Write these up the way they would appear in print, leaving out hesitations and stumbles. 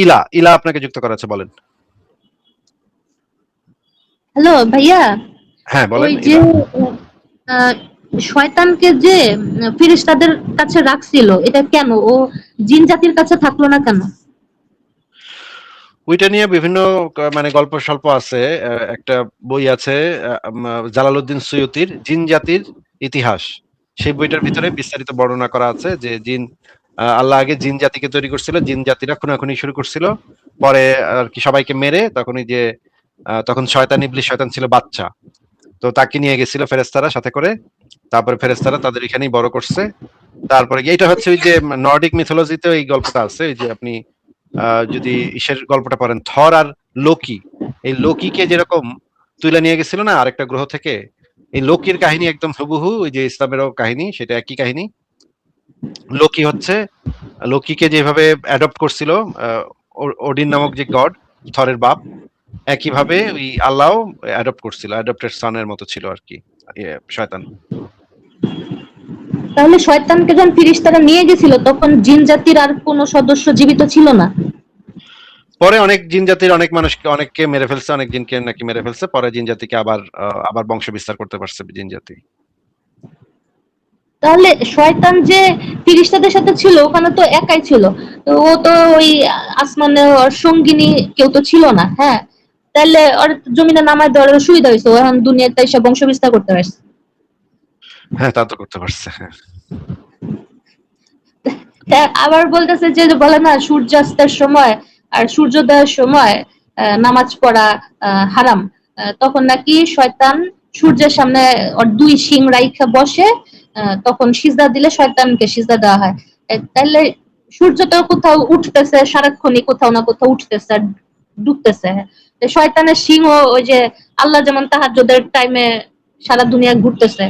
ইলা ইলা আপনাকে যুক্ত করা আছে, বলেন। হ্যালো ভাইয়া, হ্যাঁ ওই বলেন যে ইলা। আহ, শয়তানকে যে ফেরেশতাদের কাছে রাখছিল, এটা কেন ও জিন জাতির কাছে থাকলো না কেন? ওইটা নিয়ে বিভিন্ন মানে গল্প স্বল্প আছে। একটা বই আছে জালালউদ্দিন সুয়ুতির জিন জাতির ইতিহাস। সেই বইটার ভিতরে বিস্তারিত বর্ণনা করা আছে যে আল্লাহ আগে জিন জাতিকে তৈরি করছিল, জিন জাতিরা খুনাখুনি শুরু করছিল, পরে আর কি সবাইকে মেরে তখনই যে তখন শয়তান ইবলিস, শয়তান ছিল বাচ্চা, তো তাকে নিয়ে গেছিল ফেরেশতারা সাথে করে। তারপরে ফেরেশতারা তাদের এখানেই বড় করছে। তারপরে এটা হচ্ছে ওই যে নর্ডিক মিথোলজিতে এই গল্পটা আছে, ওই যে আপনি যদি ইসের গল্পটা পড়েন, থর আর লোকি, এই লোকিকে যেরকম তুলে নিয়ে গেছিল না আরেকটা গ্রহ থেকে, এই লোকির কাহিনী একদম হুবহু ওই যে ইসলামেরও কাহিনী, সেটা একই কাহিনী। লোকি হচ্ছে, লোকিকে যেভাবে অ্যাডপ্ট করছিল আহ, ওডিন নামক যে গড, থরের বাপ, একইভাবে ওই আল্লাহ অ্যাডপ্ট করছিল, অ্যাডপ্টেড সনের মতো ছিল আর কি শয়তান। তাহলে শয়তানকে যখন ফেরেশতারা নিয়ে গেছিল তখন জিন জাতির আর কোনো সদস্য জীবিত ছিল না? পরে অনেক জিন জাতির অনেক মানুষকে, অনেককে মেরে ফেলছে, অনেক জিনকে নাকি মেরে ফেলছে, পরে জিন জাতিকে আবার আবার বংশ বিস্তার করতে পারছে জিন জাতি। তাহলে শয়তান যে ফেরেশতাদের সাথে ছিল ওখানে তো একাই ছিল, তো ও তো ওই আসমানে ওর সঙ্গিনী কেউ তো ছিল না, হ্যাঁ? তাহলে ওর জমিনে নামায় দেওয়ার সুবিধা হয়েছে, ও এখন দুনিয়াতে এসে বংশ বিস্তার করতে পারছে। হ্যাঁ, তা তো করতে পারছে, হ্যাঁ। আবার বলতেছে যে বলে না সূর্যাস্তের সময় আর সূর্যোদয়ের সময় নামাজ পড়া হারাম, তখন নাকি শয়তান সূর্যের সামনে ওর দুই শিং রাইখা বসে, তখন সিজদা দিলে শয়তানকে সিজদা দেওয়া হয়। তাহলে সূর্য তো কোথাও উঠতেছে সারাক্ষণই, কোথাও না কোথাও উঠতেছে আর ডুবতেছে। শয়তানের সিংহ ওই যে আল্লাহ যেমন তাহাজ্জুদের টাইমে সারা দুনিয়া ঘুরতেছে,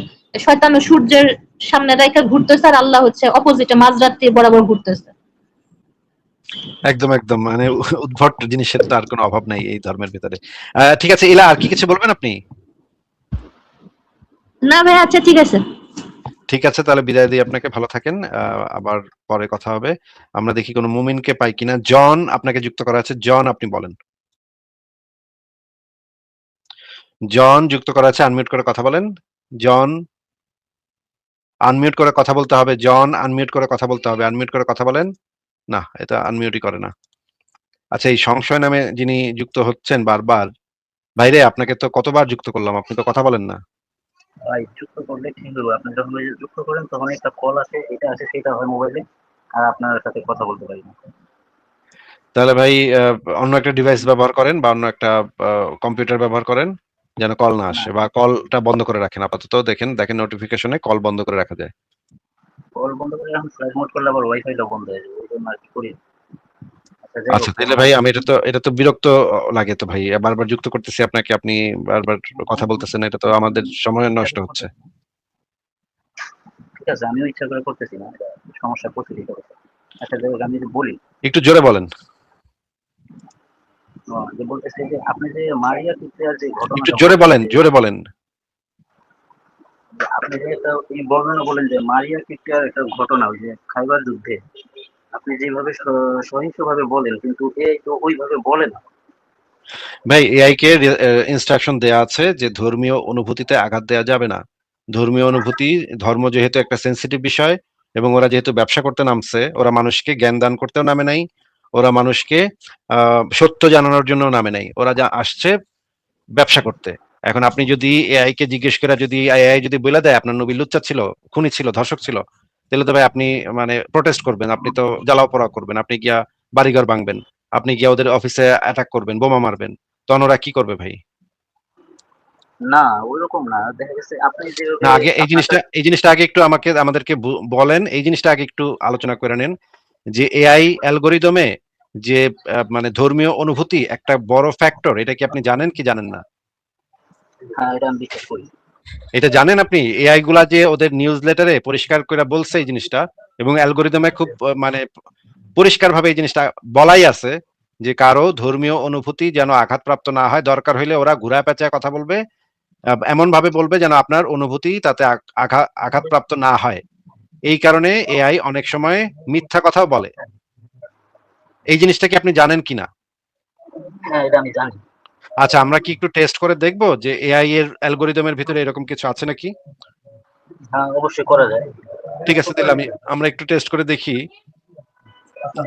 শয়তান সূর্যের সামনে রেখে ঘুরতেছে আর আল্লাহ হচ্ছে অপোজিটে মাঝরাত্রি বরাবর ঘুরতেছে। একদম একদম, মানে উদ্ভট জিনিসের তো আর কোনো অভাব নাই এই ধর্মের ভিতরে। ঠিক আছে ইলা, আর কি কিছু বলবেন আপনি? না ভাই, আচ্ছা ঠিক আছে। ঠিক আছে, তাহলে বিদায় দিই আপনাকে, ভালো থাকেন। আবার পরে কথা হবে। আমরা দেখি কোনো মুমিনকে পাই কিনা। জন আপনাকে যুক্ত করা আছে, জন আপনি বলেন। জন যুক্ত করা আছে, আনমিউট করে কথা বলেন। জন, আনমিউট করে কথা বলতে হবে। জন, আনমিউট করে কথা বলতে হবে, আনমিউট করে কথা বলেন। না, এটা আনমিউটই করে না। আচ্ছা, এই সংশয় নামে যিনি যুক্ত হচ্ছেন বারবার, ভাইরে আপনাকে তো কতবার যুক্ত করলাম, আপনি তো কথা বলেন না। ভাই যুক্ত করলে ঠিক হবে, আপনি যখন যুক্ত করেন তখন একটা কল আসে, এটা আসে সেটা হয় মোবাইলে, আর আপনার সাথে কথা বলতে পারি না। তাহলে ভাই অন্য একটা ডিভাইস ব্যবহার করেন, বা অন্য একটা কম্পিউটার ব্যবহার করেন, যেন কল না না, আসে, বা কলটা বন্ধ করে রাখেন আপাতত। দেখেন দেখেন নোটিফিকেশনে কল বন্ধ করে রাখা যায়। কল বন্ধ করে এখন ফ্লাইট মোড করলে আবার ওয়াইফাইটা বন্ধ হয়ে যাবে, ওই জন্য আর কি করি। আচ্ছা যাই আচ্ছা হোক, তাহলে ভাই, আমি এটা তো বিরক্ত লাগে তো ভাই, বারবার যুক্ত করতেছি আপনাকে, আপনি বারবার কথা বলতেছেন, এটা তো আমাদের সময় নষ্ট হচ্ছে। ঠিক আছে, আমিও ইচ্ছা করে করতেছি না, এটা সমস্যা প্রতিদিন হচ্ছে। আচ্ছা যাই হোক, আমি যদি বলি, একটু জোরে বলেন। যে বলতেছি যে আপনি যে মারিয়া কিপ্রিয়ার যে একটু ঘটনাটা জোরে বললেন, বলেন, যে জোরে বলেন। আপনি যে একটা এই বর্ণনা বলেন যে মারিয়া কিপ্রিয়ার একটা ঘটনা, ওই যে খাইবার যুদ্ধে, আপনি যেভাবে সহিংসভাবে বলেন, কিন্তু এই তো ওইভাবে বলে না। ভাই, এআই কে ইনস্ট্রাকশন দেয়া আছে যে ধর্মীয় অনুভূতিতে আঘাত দেওয়া যাবে না। ধর্মীয় অনুভূতি, ধর্ম যেহেতু একটা সেন্সিটিভ বিষয়, এবং ওরা যেহেতু ব্যবসা করতে নামছে, ওরা মানুষকে জ্ঞান দান করতেও নামে নাই, ওরা মানুষকে সত্য জানানোর জন্য নামে নাই, ওরা যা আসছে ব্যবসা করতে। এখন আপনি যদি এআই কে জিজ্ঞেস করে, যদি এআই যদি বলে দেয় আপনার নবী লুচ্চা ছিল, খুনি ছিল, ধর্ষক ছিল, তাহলে তো ভাই আপনি মানে প্রোটেস্ট করবেন, আপনি তো জ্বালাও পোড়াও করবেন, আপনি গিয়া বাড়িঘর ভাঙবেন, আপনি গিয়া ওদের অফিসে অ্যাটাক করবেন, বোমা মারবেন। তখন ওরা কি করবে ভাই? না, ওইরকম না, দেখা গেছে আপনি না, যেভাবে আগে আপনার এই জিনিসটা আগে একটু আমাদেরকে বলেন, এই জিনিসটা আগে একটু আলোচনা করে নেন, যে এআই অ্যালগোরিদমে যে মানে ধর্মীয় অনুভূতি একটা বড় ফ্যাক্টর, এটা কি আপনি জানেন কি জানেন না? হ্যাঁ, এটা আমি বিশ্বাস করি। এটা জানেন আপনি? এআই গুলা যে ওদের নিউজ লেটারে পরিষ্কার করে বলছে এই জিনিসটা, এবং অ্যালগোরিদমে খুব মানে পরিষ্কার ভাবে এই জিনিসটা বলাই আছে, যে কারো ধর্মীয় অনুভূতি যেন আঘাতপ্রাপ্ত না হয়, দরকার হইলে ওরা ঘুরা পেঁচায় কথা বলবে, এমন ভাবে বলবে যেন আপনার অনুভূতি তাতে আঘাতপ্রাপ্ত না হয়। এই কারণে এআই অনেক সময় মিথ্যা কথাও বলে। এই জিনিসটা কি আপনি জানেন কিনা? হ্যাঁ, এটা আমি জানি। আচ্ছা, আমরা কি একটু টেস্ট করে দেখব যে এআই এর অ্যালগরিদমের ভিতরে এরকম কিছু আছে নাকি? হ্যাঁ, অবশ্যই করা যায়। ঠিক আছে, তাহলে আমরা একটু টেস্ট করে দেখি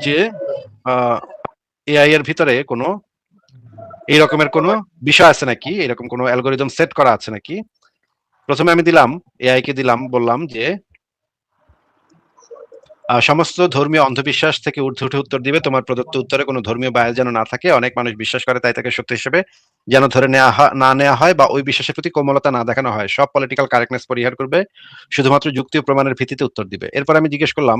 যে এআই এর ভিতরে কোনো এই রকমের কোনো বিষয় আছে নাকি, এরকম কোনো অ্যালগরিদম সেট করা আছে নাকি। প্রথমে আমি দিলাম, এআই কে দিলাম, বললাম যে সমস্ত ধর্মীয় অন্ধবিশ্বাস থেকে ঊর্ধ্বে উঠে উত্তর দিবে। তোমার প্রদত্ত উত্তরে কোনো ধর্মীয় বায়াস যেন না থাকে। অনেক মানুষ বিশ্বাস করে, তাই তাকে সত্য হিসেবে যেন ধরে না নেওয়া হয় বা ওই বিশ্বাসের প্রতি কোমলতা না দেখানো হয়। সব পলিটিক্যাল কারেক্টনেস পরিহার করবে, শুধুমাত্র যুক্তি ও প্রমাণের ভিত্তিতে উত্তর দিবে। এরপর আমি জিজ্ঞেস করলাম,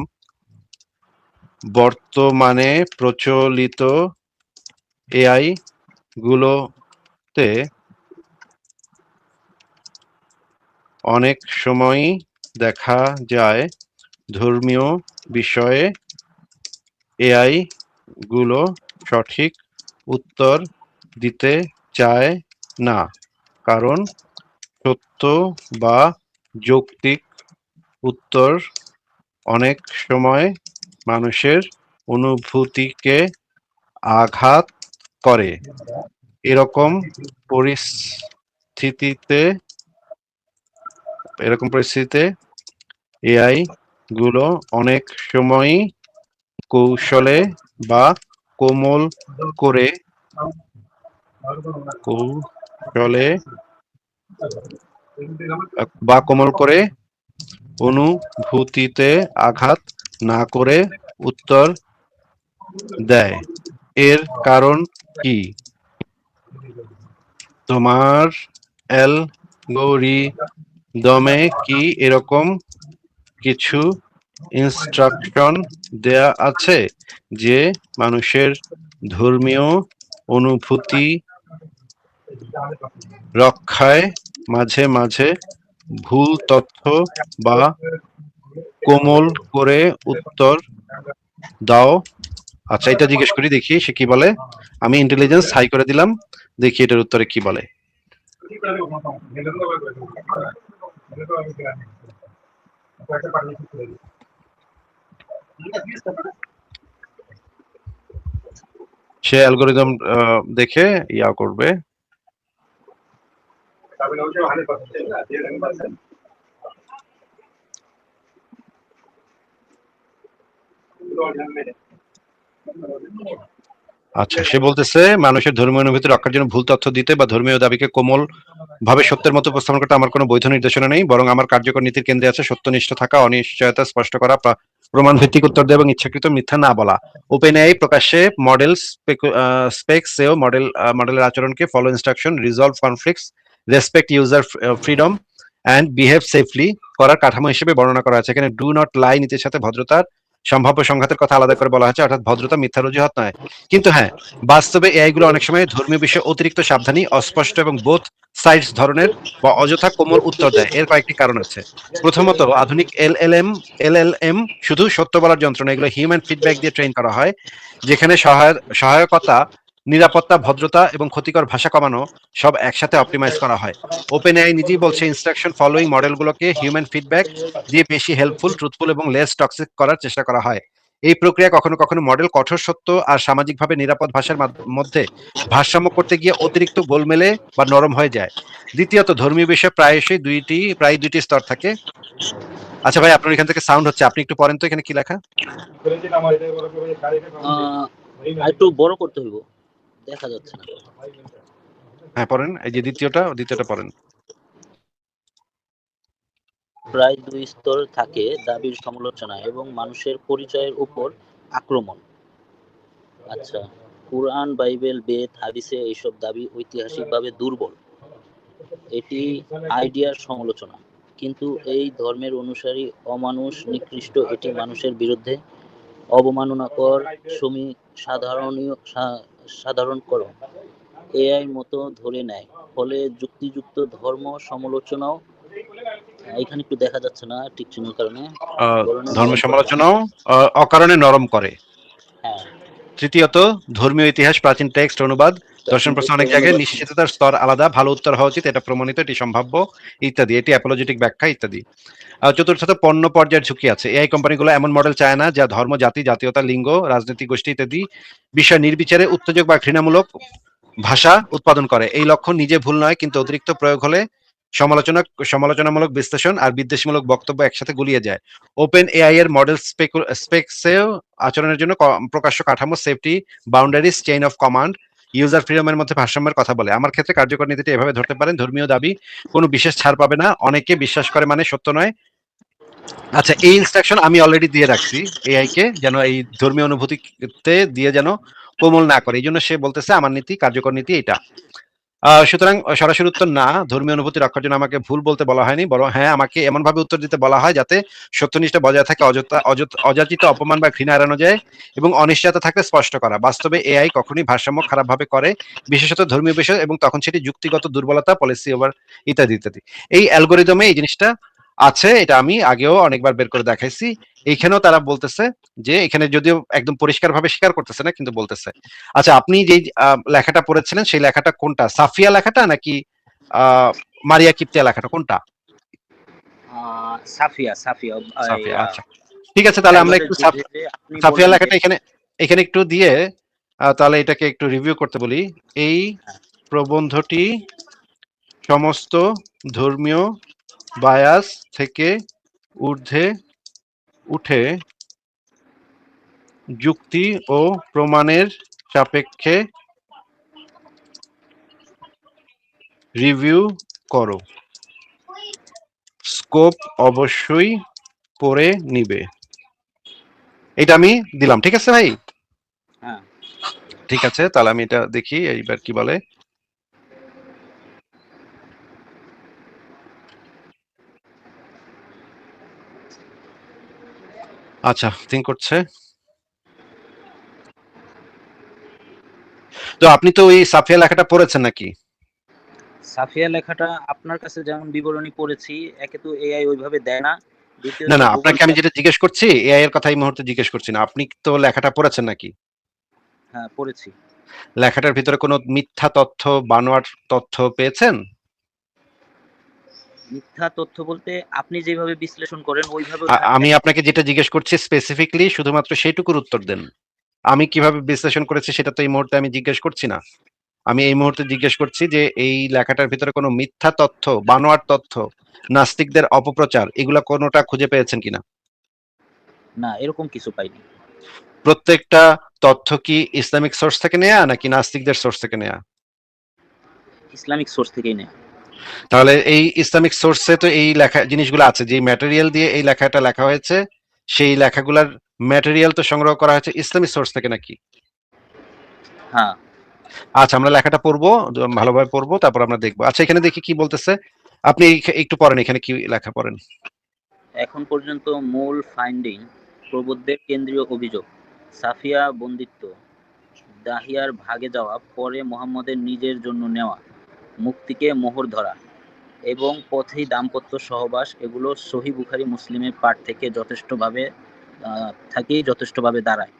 বর্তমানে প্রচলিত এআই গুলোতে অনেক সময়ই দেখা যায় ধর্মীয় বিষয়ে এআই গুলো সঠিক উত্তর দিতে চায় না, কারণ সত্য বা যৌক্তিক উত্তর অনেক সময় মানুষের অনুভূতিকে আঘাত করে। এরকম পরিস্থিতিতে এআই গুলো অনেক সময়ই কৌশলে বা কোমল করে কৌশলে অনুভূতিতে আঘাত না করে উত্তর দেয়। এর কারণ কি? তোমার অ্যালগরিদমে কি এরকম কিছু ইনস্ট্রাকশন দেয়া আছে যে মানুষের ধর্মীয় অনুভূতি রক্ষায় মাঝে মাঝে ভুল তথ্য বা কোমল করে উত্তর দাও? আচ্ছা, এটা জিজ্ঞেস করি, দেখি সে কি বলে। আমি ইন্টেলিজেন্স হাই করে দিলাম, দেখি এটার উত্তরে কি বলে। সে অ্যালগরিদম দেখে ইয়া করবে। আচ্ছা, সে বলতেছে মানুষের ধর্মীয় অনুভূতি রক্ষার জন্য ভুল তথ্য দিতে বা ধর্মীয় দাবিকে কোমল ভাবে সত্যের মতো উপস্থাপন করতে আমার কোনো বৈধ নির্দেশনা নেই, বরং আমার কার্যকর নীতির কেন্দ্রে আছে সত্যনিষ্ঠ থাকা, অনিশ্চয়তা স্পষ্ট করা, প্রমাণ ভিত্তিক উত্তর দেওয়া এবং ইচ্ছাকৃত মিথ্যা না বলা। ওপেন এআই প্রকাশ্যে মডেল স্পেক্স এও মডেলের আচরণকে follow instruction, resolve conflicts, respect user freedom and behave safely করার কাঠামো হিসেবে বর্ণনা করা আছে। এখানে ডু নট লাই নীতির সাথে ভদ্রতার সম্ভাব্য সংঘাতের কথা আলাদা করে বলা হয়েছে, অর্থাৎ ভদ্রতা মিথ্যার অজুহাত নয়। কিন্তু হ্যাঁ, বাস্তবে এআই গুলো অনেক সময় ধর্মীয় বিষয়ে অতিরিক্ত সাবধানী, অস্পষ্ট এবং বোথ সাইডস ধরনের বা অযথা কোমল উত্তর দেয়। এর কয়েকটি কারণ আছে। প্রথমত, আধুনিক এলএলএম শুধু সত্য বলার যন্ত্র না, এগুলো হিউম্যান ফিডব্যাক দিয়ে ট্রেন করা হয়, যেখানে সহায়কতা, নিরাপত্তা, ভদ্রতা এবং ক্ষতিকর ভাষা কমানো সব একসাথে অপটিমাইজ করা হয়। ওপেন এআই নিজেই বলছে ইনস্ট্রাকশন ফলোইং মডেলগুলোকে হিউম্যান ফিডব্যাক দিয়ে বেশি হেল্পফুল, ট্রুথফুল এবং লেস টক্সিক করার চেষ্টা করা হয়। এই প্রক্রিয়া কখনো কখনো মডেল কঠোর সত্য আর সামাজিকভাবে নিরাপদ ভাষার মধ্যে ভারসাম্য করতে গিয়ে অতিরিক্ত গোলমেলে বা নরম হয়ে যায়। দ্বিতীয়ত, ধর্মীয় বিষয়ে প্রায় দুইটি স্তর থাকে। আচ্ছা ভাই, আপনার এখান থেকে সাউন্ড হচ্ছে, আপনি একটু পড়েন তো এখানে কি লেখা। একটু বড় করতে হইব, দেখা যাচ্ছে না। হ্যাঁ পড়েন, এই যে দ্বিতীয়টা পড়েন। প্রায় দুই স্তর থাকে: দাবির সমালোচনা এবং মানুষের পরিচয়ের উপর আক্রমণ। আচ্ছা, কুরআন, বাইবেল, বেদ, হাদিসে এইসব দাবি ঐতিহাসিকভাবে দুর্বল। এটি আইডিয়ার সমালোচনা, কিন্তু এই ধর্মের অনুসারী অমানুষ, নিকৃষ্ট, এটি মানুষের বিরুদ্ধে অবমাননাকর, সাধারণকরণ এআই মতো ধরে নেয়। ফলে যুক্তিযুক্ত ধর্ম সমালোচনাও, এখানে একটু দেখা যাচ্ছে না টিক চিহ্নের কারণে, ধর্ম সমালোচনাও অকারণে নরম করে। হ্যাঁ। তৃতীয়ত, ধর্মীয় ইতিহাস, প্রাচীন টেক্সট, অনুবাদ দর্শন প্রশ্ন অনেক জায়গায় নিশ্চিততার স্তর আলাদা, ভালো উত্তর হওয়া উচিত, এটা প্রমাণিত, এটি সম্ভাব্য ইত্যাদি, এটি অ্যাপোলজেটিক ব্যাখ্যা ইত্যাদি। চতুর্থত পণ্য পর্যায়ের ঝুঁকি আছে। এআই কোম্পানিগুলো এমন মডেল চায় না যা ধর্ম, জাতি, জাতীয়তা, লিঙ্গ, রাজনৈতিক গোষ্ঠী ইত্যাদি বিষয় নির্বিচারে উত্তেজক বা ঘৃণামূলক ভাষা উৎপাদন করে। এই লক্ষ্য নিজে ভুল নয়, কিন্তু অতিরিক্ত প্রয়োগ হলে সমালোচনামূলক বিশ্লেষণ আর বিদ্বেষমূলক বক্তব্য একসাথে গুলিয়ে যায়। ওপেন এআই এর মডেল স্পেক্সেও আচরণের জন্য প্রকাশ্য কাঠামো, safety, boundaries, chain of command, user ফ্রিডমের মধ্যে ভারসাম্যের কথা বলে। আমার ক্ষেত্রে কার্যকর নীতিটি এভাবে ধরতে পারেন: ধর্মীয় দাবি কোনো বিশেষ ছাড় পাবে না, অনেকে বিশ্বাস করে মানে সত্য নয়। আচ্ছা, এই ইনস্ট্রাকশন আমি অলরেডি দিয়ে রাখছি এআই কে, যেন এই ধর্মীয় অনুভূতিতে দিয়ে যেন কোমল না করে। এই জন্য সে বলতেছে আমার নীতি, কার্যকর নীতি এটা। সুতরাং সরাসরি উত্তর না, ধর্মীয় অনুভূতি রক্ষার জন্য আমাকে ভুল বলতে বলা হয়নি, বরং হ্যাঁ, আমাকে এমন ভাবে উত্তর দিতে বলা হয় যাতে সত্যনিষ্ঠা বজায় থাকে, অযাচিত অপমান বা ঘৃণা এড়ানো যায় এবং অনিশ্চয়তা থাকলে স্পষ্ট করা। বাস্তবে এআই কখনোই ভারসাম্য খারাপভাবে করে, বিশেষত ধর্মীয় বিষয়, এবং তখন সেটি যুক্তিগত দুর্বলতা, পলিসি ওভার ইত্যাদি ইত্যাদি। এই অ্যালগোরিদমে এই জিনিসটা আছে, এটা আমি আগেও অনেকবার বের করে দেখাইছি। এইখানেও তারা বলতেছে যে, এখানে যদিও একদম পরিষ্কারভাবে স্বীকার করতেছে না, কিন্তু বলতেছে। আচ্ছা, আপনি যে লেখাটা পড়েছিলেন সেই লেখাটা কোনটা, সাফিয়া লেখাটা নাকি মারিয়া কিপ্তিয়া লেখাটা, কোনটা? সাফিয়া সাফিয়া সাফিয়া, আচ্ছা ঠিক আছে, তাহলে আমরা একটু সাফিয়া লেখাটা এখানে এখানে একটু দিয়ে তাহলে এটাকে একটু রিভিউ করতে বলি। এই প্রবন্ধটি সমস্ত ধর্মীয় বায়াস থেকে ঊর্ধ্বে উঠে যুক্তি ও প্রমাণের সাপেক্ষে রিভিউ করো, স্কোপ অবশ্যই পড়ে নিবে। এটা আমি দিলাম, ঠিক আছে ভাই? হ্যাঁ, ঠিক আছে, তাহলে আমি এটা দেখি এইবার কি বলে। আচ্ছা, থিঙ্ক করছে। তো আপনি তো ওই সাফিয়া লেখাটা পড়েছেন নাকি? সাফিয়া লেখাটা আপনার কাছে যেমন বিবরণী পড়েছি, একে তো এআই ওইভাবে দেয় না, না দ্বিতীয়ত না, গুগল আপনাকে আমি যেটা জিজ্ঞেস করছি এআই এর কথা এই মুহূর্তে জিজ্ঞেস করছি না, আপনি তো লেখাটা পড়েছেন নাকি? হ্যাঁ পড়েছি। লেখাটার ভিতরে কোনো মিথ্যা তথ্য, বানোয়াট তথ্য পেয়েছেন? মিথ্যা তথ্য বলতে আপনি যেভাবে বিশ্লেষণ করেন ওইভাবে আমি আপনাকে যেটা জিজ্ঞেস করছি স্পেসিফিকলি শুধুমাত্র সেইটুকুর উত্তর দেন। আমি কিভাবে বিশ্লেষণ করেছি সেটা তো এই মুহূর্তে আমি জিজ্ঞেস করছি না। আমি এই মুহূর্তে জিজ্ঞেস করছি যে এই লেখাটার ভিতরে কোনো মিথ্যা তথ্য, বানোয়াট তথ্য, নাস্তিকদের অপপ্রচার, এগুলা কোনোটা খুঁজে পেয়েছেন কিনা? না, এরকম কিছু পাইনি। প্রত্যেকটা তথ্য কি ইসলামিক সোর্স থেকে নেয়া নাকি নাস্তিকদের সোর্স থেকে নেয়া? ইসলামিক সোর্স থেকেই নেয়া। তাহলে এই ইসলামিক সোর্সে তো এই লেখা জিনিসগুলো আছে, যে ম্যাটেরিয়াল দিয়ে এই লেখাটা লেখা হয়েছে সেই লেখাগুলার ম্যাটেরিয়াল তো সংগ্রহ করা হয়েছে ইসলামিক সোর্স থেকে নাকি? হ্যাঁ। আচ্ছা, আমরা লেখাটা পড়বো, ভালোভাবে পড়বো, তারপর আমরা দেখবো। আচ্ছা, এখানে দেখি কি বলতেছে। আপনি একটু পড়েন, এখানে কি লেখা পড়েন। এখন পর্যন্ত মূল ফাইন্ডিং: প্রবুদ্ধের কেন্দ্রীয় অভিযোগ, সাফিয়া বন্দিত্ব, দাহিয়ার ভাগে যাওয়া, পরে মোহাম্মদের নিজের জন্য নেওয়া, মুক্তিকে মোহর ধরা এবং পথেই দাম্পত্য সহবাস, এগুলো সহিহ বুখারী মুসলিমের পাঠ থেকে যথেষ্টভাবে দাঁড়ায়।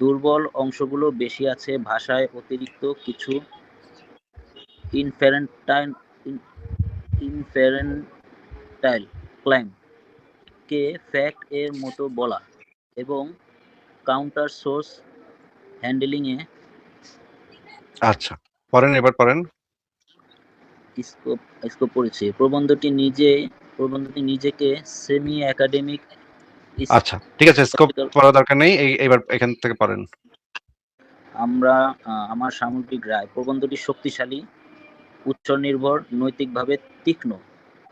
দুর্বল অংশগুলো বেশি আছে ভাষায় অতিরিক্ত কিছু ইনফেরেন্টাইল ক্লেম কে ফ্যাক্ট এর মতো বলা এবং কাউন্টার সোর্স হ্যান্ডলিং এ আচ্ছা, পড়েন, এবার পড়েন। স্কোপ পড়েছে। প্রবন্ধটি নিজেকে সেমি একাডেমিক। আচ্ছা, ঠিক আছে, স্কোপ পড়া দরকার নেই, এবার এখান থেকে পড়েন। আমার সামগ্রিক রায়: প্রবন্ধটি শক্তিশালী, উচ্চ নির্ভর, নৈতিকভাবে তীক্ষ্ণ,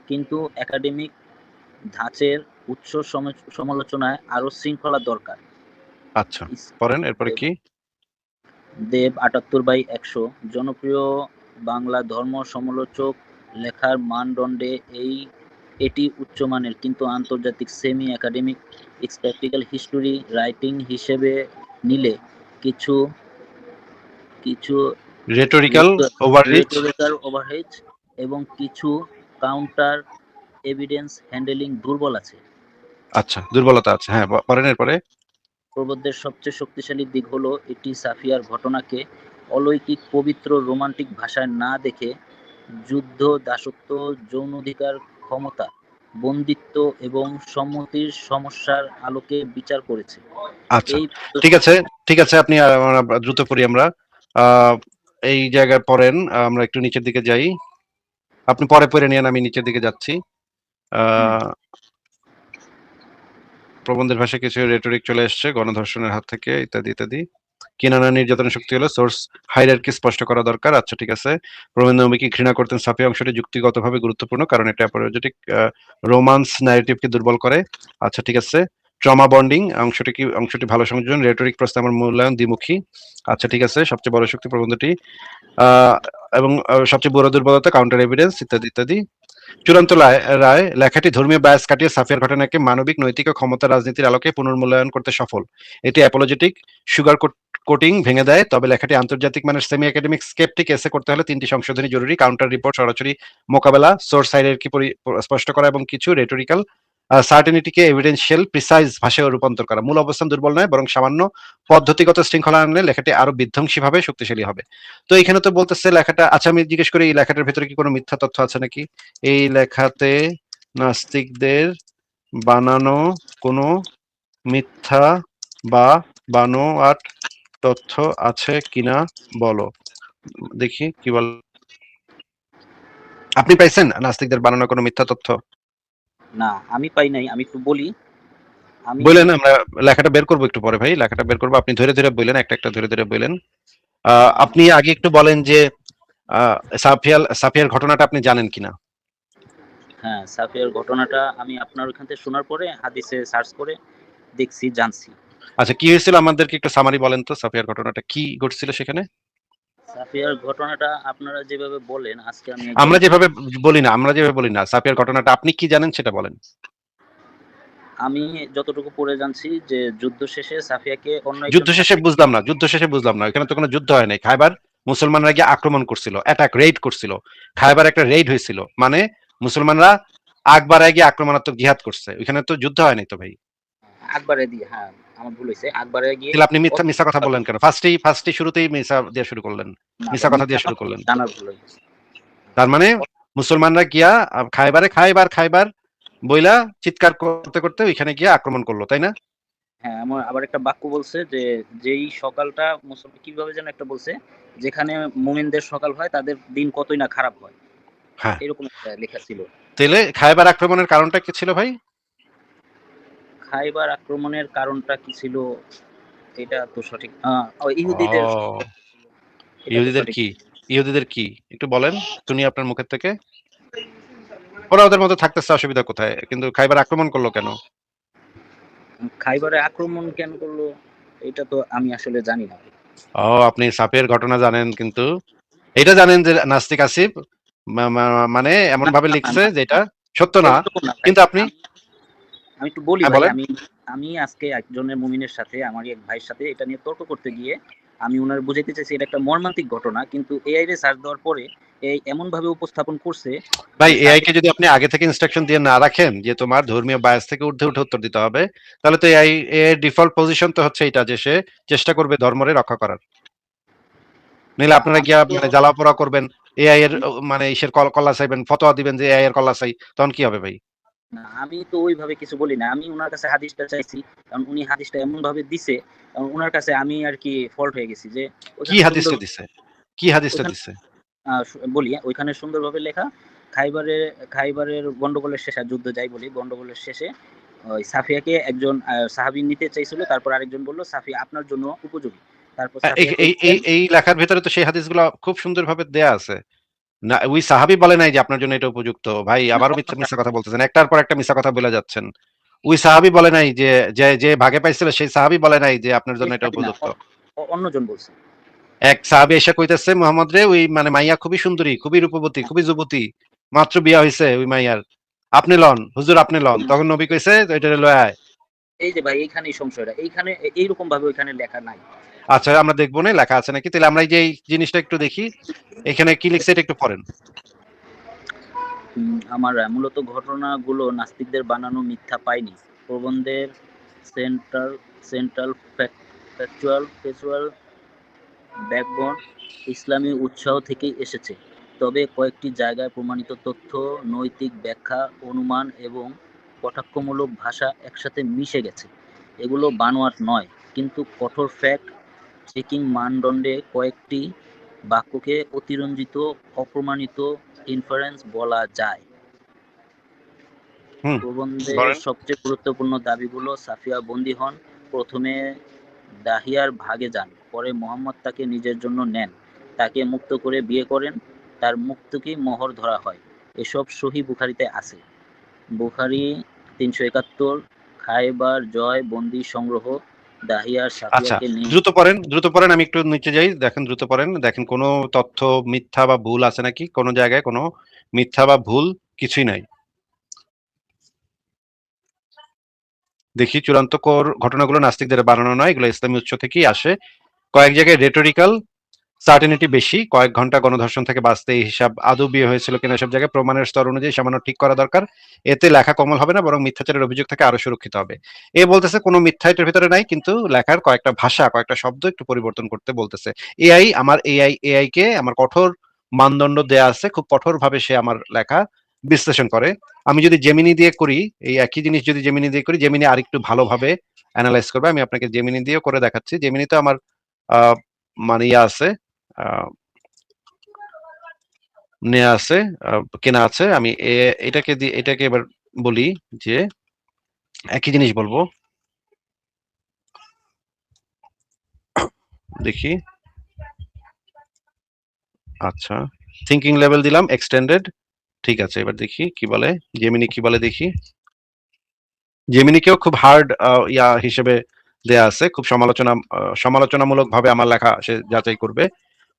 কিন্তু একাডেমিক ধাঁচের উচ্চ সমালোচনায় আরো শৃঙ্খলা দরকার। আচ্ছা, পড়েন, এরপরে কি? দেব ৭৮/১০০ জনপ্রিয় বাংলা ধর্ম সমালোচক লেখার মানদণ্ডে এটি উচ্চমানের কিন্তু আন্তর্জাতিক semi academic practical history writing হিসেবে নিলে কিছু রেটরিক্যাল ওভাররিচ এবং কিছু কাউন্টার এভিডেন্স হ্যান্ডলিং দুর্বল আছে। আচ্ছা, দুর্বলতা আছে, হ্যাঁ, পড়েন এরপরে। প্রবন্ধের সবচেয়ে শক্তিশালী দিক হলো এটি সাফিয়ার ঘটনাকে অলৌকিক পবিত্র রোমান্টিক ভাষায় না দেখে যুদ্ধ, দাসত্ব, যৌন অধিকার, ক্ষমতা, বন্দিত্ব এবং সম্মতির সমস্যার আলোকে বিচার করেছে। আচ্ছা, এই ঠিক আছে, ঠিক আছে। আপনি দ্রুত পড়ি আমরা। আহ, এই জায়গায় পড়েন, আমরা একটু নিচের দিকে যাই। আপনি পরে পড়ে নিয়ে আমি নিচের দিকে যাচ্ছি। আহ, প্রবন্ধের ভাষায় কিছু রেটরিক চলে এসছে, গণধর্ষণের হাত থেকে ইত্যাদি ইত্যাদি। কিনানা নির্যাতনের শক্তি হলো সোর্স হাইরার্কি স্পষ্ট করা দরকার। আচ্ছা, ঠিক আছে। প্রবন্ধ নবীকে ঘৃণা করতেন সাফিয়া অংশটি যুক্তিগতভাবে গুরুত্বপূর্ণ কারণ এটা অ্যাপোলজেটিক রোমান্স ন্যারেটিভকে দুর্বল করে। আচ্ছা, ঠিক আছে। ট্রমা বন্ডিং অংশটি ভালো সংযোজন, রেটরিক প্রস্তাবের মূল্যায়ন দ্বিমুখী। আচ্ছা, ঠিক আছে। সবচেয়ে বড় শক্তি প্রবন্ধটি আহ এবং সবচেয়ে বড় দুর্বলতা কাউন্টার এভিডেন্স ইত্যাদি ইত্যাদি। চূড়ান্ত রায় লেখাটি ধর্মীয় বায়াস কাটিয়ে সাফিয়ার ঘটনাকে মানবিক, নৈতিক ও ক্ষমতা রাজনীতির আলোকে পুনর্মূল্যায়ন করতে সফল। এটি অ্যাপোলজেটিক সুগার কোটিং ভেঙে দেয়, তবে লেখাটি আন্তর্জাতিক মানের সেমি একাডেমিক স্কেপটিক এসে করতে হলে 3টি সংশোধনী জরুরি: কাউন্টার রিপোর্ট, সরাসরি মোকাবেলা, সোর্স হাইরার্কি স্পষ্ট করা এবং কিছু রেটরিক্যাল সার্টেনিটিকে এভিডেন্সিয়াল প্রিসাইজ ভাষায় রূপান্তর করা। মূল অবস্থান দুর্বল নয়, বরং সামান্য পদ্ধতিগত শৃঙ্খলা আনলে লেখাটি আরো বিধ্বংসীভাবে শক্তিশালী হবে। তো এখানে তো বলতেছে লেখাটা, আচ্ছা আমি জিজ্ঞেস করি এই লেখাটার ভেতরে কি কোনো মিথ্যা তথ্য আছে নাকি? এই লেখাতে নাস্তিকদের বানানো কোনো মিথ্যা বা বানোয়াট তথ্য আছে কিনা বলো দেখি, কি বল। আপনি পাইছেন নাস্তিকদের বানানো কোনো মিথ্যা তথ্য? না, আমি পাই নাই। আমি একটু বলি। আমি বললেন, আমরা লেখাটা বের করবো একটু পরে ভাই, লেখাটা বের করবো। আপনি ধরে ধরে বললেন, একটা একটা ধরে ধরে বললেন। আপনি আগে একটু বলেন যে সাফিয়ার ঘটনাটা আপনি জানেন কিনা। হ্যাঁ, সাফিয়ার ঘটনাটা আমি আপনার ওখান থেকে শোনার পরে হাদিসে সার্চ করে দেখছি, জানছি। আচ্ছা, কি হয়েছিল আমাদেরকে একটু সামারি বলেন তো, সাফিয়ার ঘটনাটা কি ঘটছিল সেখানে? সাফিয়ার ঘটনাটা আপনারা যেভাবে বলেন, আজকে আমি আমরা একজন যেভাবে বলি না, সাফিয়ার ঘটনাটা আপনি কি জানেন সেটা বলেন। আমি যতটুকু পড়ে জানছি যে যুদ্ধ শেষে সাফিয়াকে অন্য একজন যুদ্ধ শেষে বুঝলাম না, যুদ্ধ শেষে বুঝলাম না, এখানে তো কোনো যুদ্ধ হয় নাই। খায়বার মুসলমানরা গিয়ে আক্রমণ করছিল, অ্যাটাক রেইড করছিল। খায়বার একটা রেইড হয়েছিল, মানে মুসলমানরা আকবার গিয়ে আক্রমণাত্মক জিহাদ করছে, ওইখানে তো যুদ্ধ হয় নাই তো ভাই। আকবরে দিয়ে, হ্যাঁ আমার ভুল হয়েছে, আকবরে গিয়ে তাহলে আপনি মিথ্যা মিথ্যা কথা বললেন কেন? ফার্স্টেই শুরুতেই মিথ্যা দিয়ে শুরু করলেন, না, মিথ্যা কথা মিথ্যা দিয়ে শুরু করলেন। জানার ভুল হয়েছে। তার মানে মুসলমানরা গিয়া খায়বার বইলা চিৎকার করতে করতে ওইখানে গিয়ে আক্রমণ করলো, তাই না? হ্যাঁ, আমার আবার একটা বাক্য বলছে যে যেই সকালটা মুসলমান কিভাবে যেন একটা বলছে, যেখানে মুমিনদের সকাল হয় তাদের দিন কতই না খারাপ হয়, হ্যাঁ। এরকম একটা লেখা ছিল। তাহলে খায়বার আক্রমণের কারণটা কি ছিল ভাই? খাইবার আক্রমণের কারণটা কি ছিল এটা তো সঠিক, ইহুদিদের, ও, এটা তো ইহুদিদের সঠিক। কি? ইহুদিদের কি একটু বলেন, শুনি আপনার মুখের থেকে। ওরা ওদের মতো থাকতেছে, অসুবিধা কোথায়? কিন্তু খাইবার আক্রমণ করলো কেন? খাইবারে আক্রমণ কেন করলো এটা তো আমি আসলে জানি না। ও, আপনি সাপের ঘটনা জানেন, কিন্তু এটা জানেন যে নাস্তিক আসিফ মানে এমন না, ভাবে না, না, লিখছে না, যেটা সত্য না। এরকম না ভাই। কিন্তু আপনি, আমি একটু বলি হ্যাঁ ভাই, বলেন। আমি আমি আজকে একজনের মুমিনের সাথে, আমারই এক ভাইয়ের সাথে এটা নিয়ে তর্ক করতে গিয়ে আমি উনার বুঝাইতে চাইছি এটা একটা মর্মান্তিক ঘটনা, কিন্তু এআই রে সার্চ দেওয়ার পরে এই এমন ভাবে উপস্থাপন করছে ভাই, যে এআই কে যদি আপনি আগে থেকে ইনস্ট্রাকশন দিয়ে না রাখেন যে তোমার ধর্মীয় বায়াস থেকে ঊর্ধ্বে উঠে উত্তর দিতে হবে, তাহলে তো এআই এর ডিফল্ট পজিশন তো হচ্ছে এটা যে সে চেষ্টা করবে ধর্মরে রক্ষা করার। নইলে আপনারা আমি গিয়া তো মানে জ্বালাপোড়া করবেন, এআই এর মানে ইসের কল্লা চাইবেন, ফতোয়া দিবেন যে এআই এর কল্লা চাই, তখন কি হবে ভাই? না, আমি তো ওইভাবে কিছু বলি না। আমি উনার কাছে হাদিসটা চাইছি, কারণ উনি হাদিসটা এমন ভাবে দিছে, কারণ উনার কাছে আমি আর কি ফল্ট হয়ে গেছি যে কি ওইখানে সুন্দর, হাদিসটা দিছে? কি হাদিসটা ওইখানে দিছে? বলি ওইখানে সুন্দরভাবে লেখা, খাইবারের খাইবারের গন্ডগোলের শেষে, যুদ্ধ যাই বলি, গন্ডগোলের শেষে ওই সাফিয়াকে একজন সাহাবী নিতে চাইছিল, তারপর আরেকজন বলল সাফিয়া আপনার জন্য উপযোগী, তারপর এই সাফিয়াকে এই এই দিলেন। এই লেখার ভেতরে তো সেই হাদিসগুলো খুব সুন্দরভাবে দেয়া আছে। না, ওই সাহাবী বলে নাই যে আপনার জন্য এটা উপযুক্ত। ভাই না, আবারও অন্য মিথ্যা মিথ্যা সাহাবী, কথা বলতেছেন, একটার পর একটা মিথ্যা কথা বলে যাচ্ছেন। ওই সাহাবী বলে নাই যে যে যে ভাগে পাইছিল সেই সাহাবী বলে নাই যে আপনার এই জন্য এটা সাহাবী না, উপযুক্ত। অন্যজন বলছে। এক সাহাবী এসে কইতেছে মুহাম্মদ রে, ওই মানে মাইয়া খুবই সুন্দরী, খুবই রূপবতী, খুবই যুবতী, মাত্র বিয়া হইছে ওই মাইয়ার, আপনি লন হুজুর, আপনি লন। তখন নবী কইছে এটা লয় আয়। এই যে ভাই এইখানেই সংশয়টা, এইখানে এইরকম ভাবে ওইখানে লেখা নাই। আচ্ছা, আমরা দেখবো না লেখা আছে নাকি, তাহলে আমরা এই যে এই জিনিসটা একটু দেখি, এখানে কি লিখছে এটা একটু পড়েন। আমার মূলত ঘটনাগুলো নাস্তিকদের বানানো মিথ্যা পাইনি। প্রবন্ধের সেন্ট্রাল ফ্যাকচুয়াল ব্যাকবোন ইসলামী উৎসাহ থেকেই এসেছে, তবে কয়েকটি জায়গায় প্রমাণিত তথ্য, নৈতিক ব্যাখ্যা, অনুমান এবং কটাক্ষমূলক ভাষা একসাথে মিশে গেছে। এগুলো বানোয়াট নয়, কিন্তু কঠোর ফ্যাক্ট চেকিং মানদণ্ডে কয়েকটি বাক্যকে অতিরঞ্জিত, অপ্রমাণিত ইনফারেন্স বলা যায়। প্রবন্ধের বলেন। সবচেয়ে গুরুত্বপূর্ণ দাবিগুলো: সাফিয়া বন্দী হন, প্রথমে দাহিয়ার ভাগে যান, পরে মোহাম্মদ তাকে নিজের জন্য নেন, তাকে মুক্ত করে বিয়ে করেন, তার মুক্তিকেই মোহর ধরা হয়। এসব সহিহ বুখারীতে আছে। বুখারী ৩৭১, খায়বার জয় বন্দী সংগ্রহ, দাহিয়ার আচ্ছা, সাফিয়াকে নিয়ে। দ্রুত পড়েন, আমি একটু নিচে যাই। দেখেন, দ্রুত পড়েন। দেখেন কোনো তথ্য মিথ্যা বা ভুল আছে নাকি? কোনো জায়গায় কোনো মিথ্যা বা ভুল কিছুই নাই। দেখি, চূড়ান্তকর ঘটনাগুলো নাস্তিকদের বানানো নয়, এগুলো ইসলামী উৎস থেকেই আসে। কয়েক জায়গায় রেটোরিক্যাল সার্টেনিটি বেশি, কয়েক ঘন্টা গণধর্ষণ থেকে বাঁচতে এই হিসাব আদৌ বিয়ে হয়েছিল কিনা সব জায়গায় প্রমাণের স্তর অনুযায়ী সামান্য ঠিক করা দরকার। এতে লেখা কোমল হবে না, বরং মিথ্যাচারের অভিযোগ থেকে আরো সুরক্ষিত হবে। এ বলতেছে কোনো মিথ্যা এটার ভিতরে নাই, কিন্তু লেখার কয়েকটা ভাষা, কয়েকটা শব্দ একটু পরিবর্তন করতে বলতেছে। এআই কে আমার কঠোর মানদণ্ড দেয়া আছে, খুব কঠোর ভাবে সে আমার লেখা বিশ্লেষণ করে। আমি যদি জেমিনি দিয়ে করি, এই একই জিনিস যদি জেমিনি দিয়ে করি, জেমিনি আরেকটু ভালোভাবে অ্যানালাইজ করবে। আমি আপনাকে জেমিনি দিয়েও করে দেখাচ্ছি। জেমিনি তো আমার মানে ইয়া আছে, নেয়া আছে, কেনা আছে। আমি এটাকে এবার বলি যে একই জিনিস বলবো। দেখি, আচ্ছা, থিঙ্কিং লেভেল দিলাম এক্সটেন্ডেড, ঠিক আছে। এবার দেখি কি বলে জেমিনি, কি বলে দেখি। জেমিনিকেও খুব হার্ড ইয়া হিসেবে দেয়া আছে, খুব সমালোচনামূলক ভাবে আমার লেখা সে যাচাই করবে,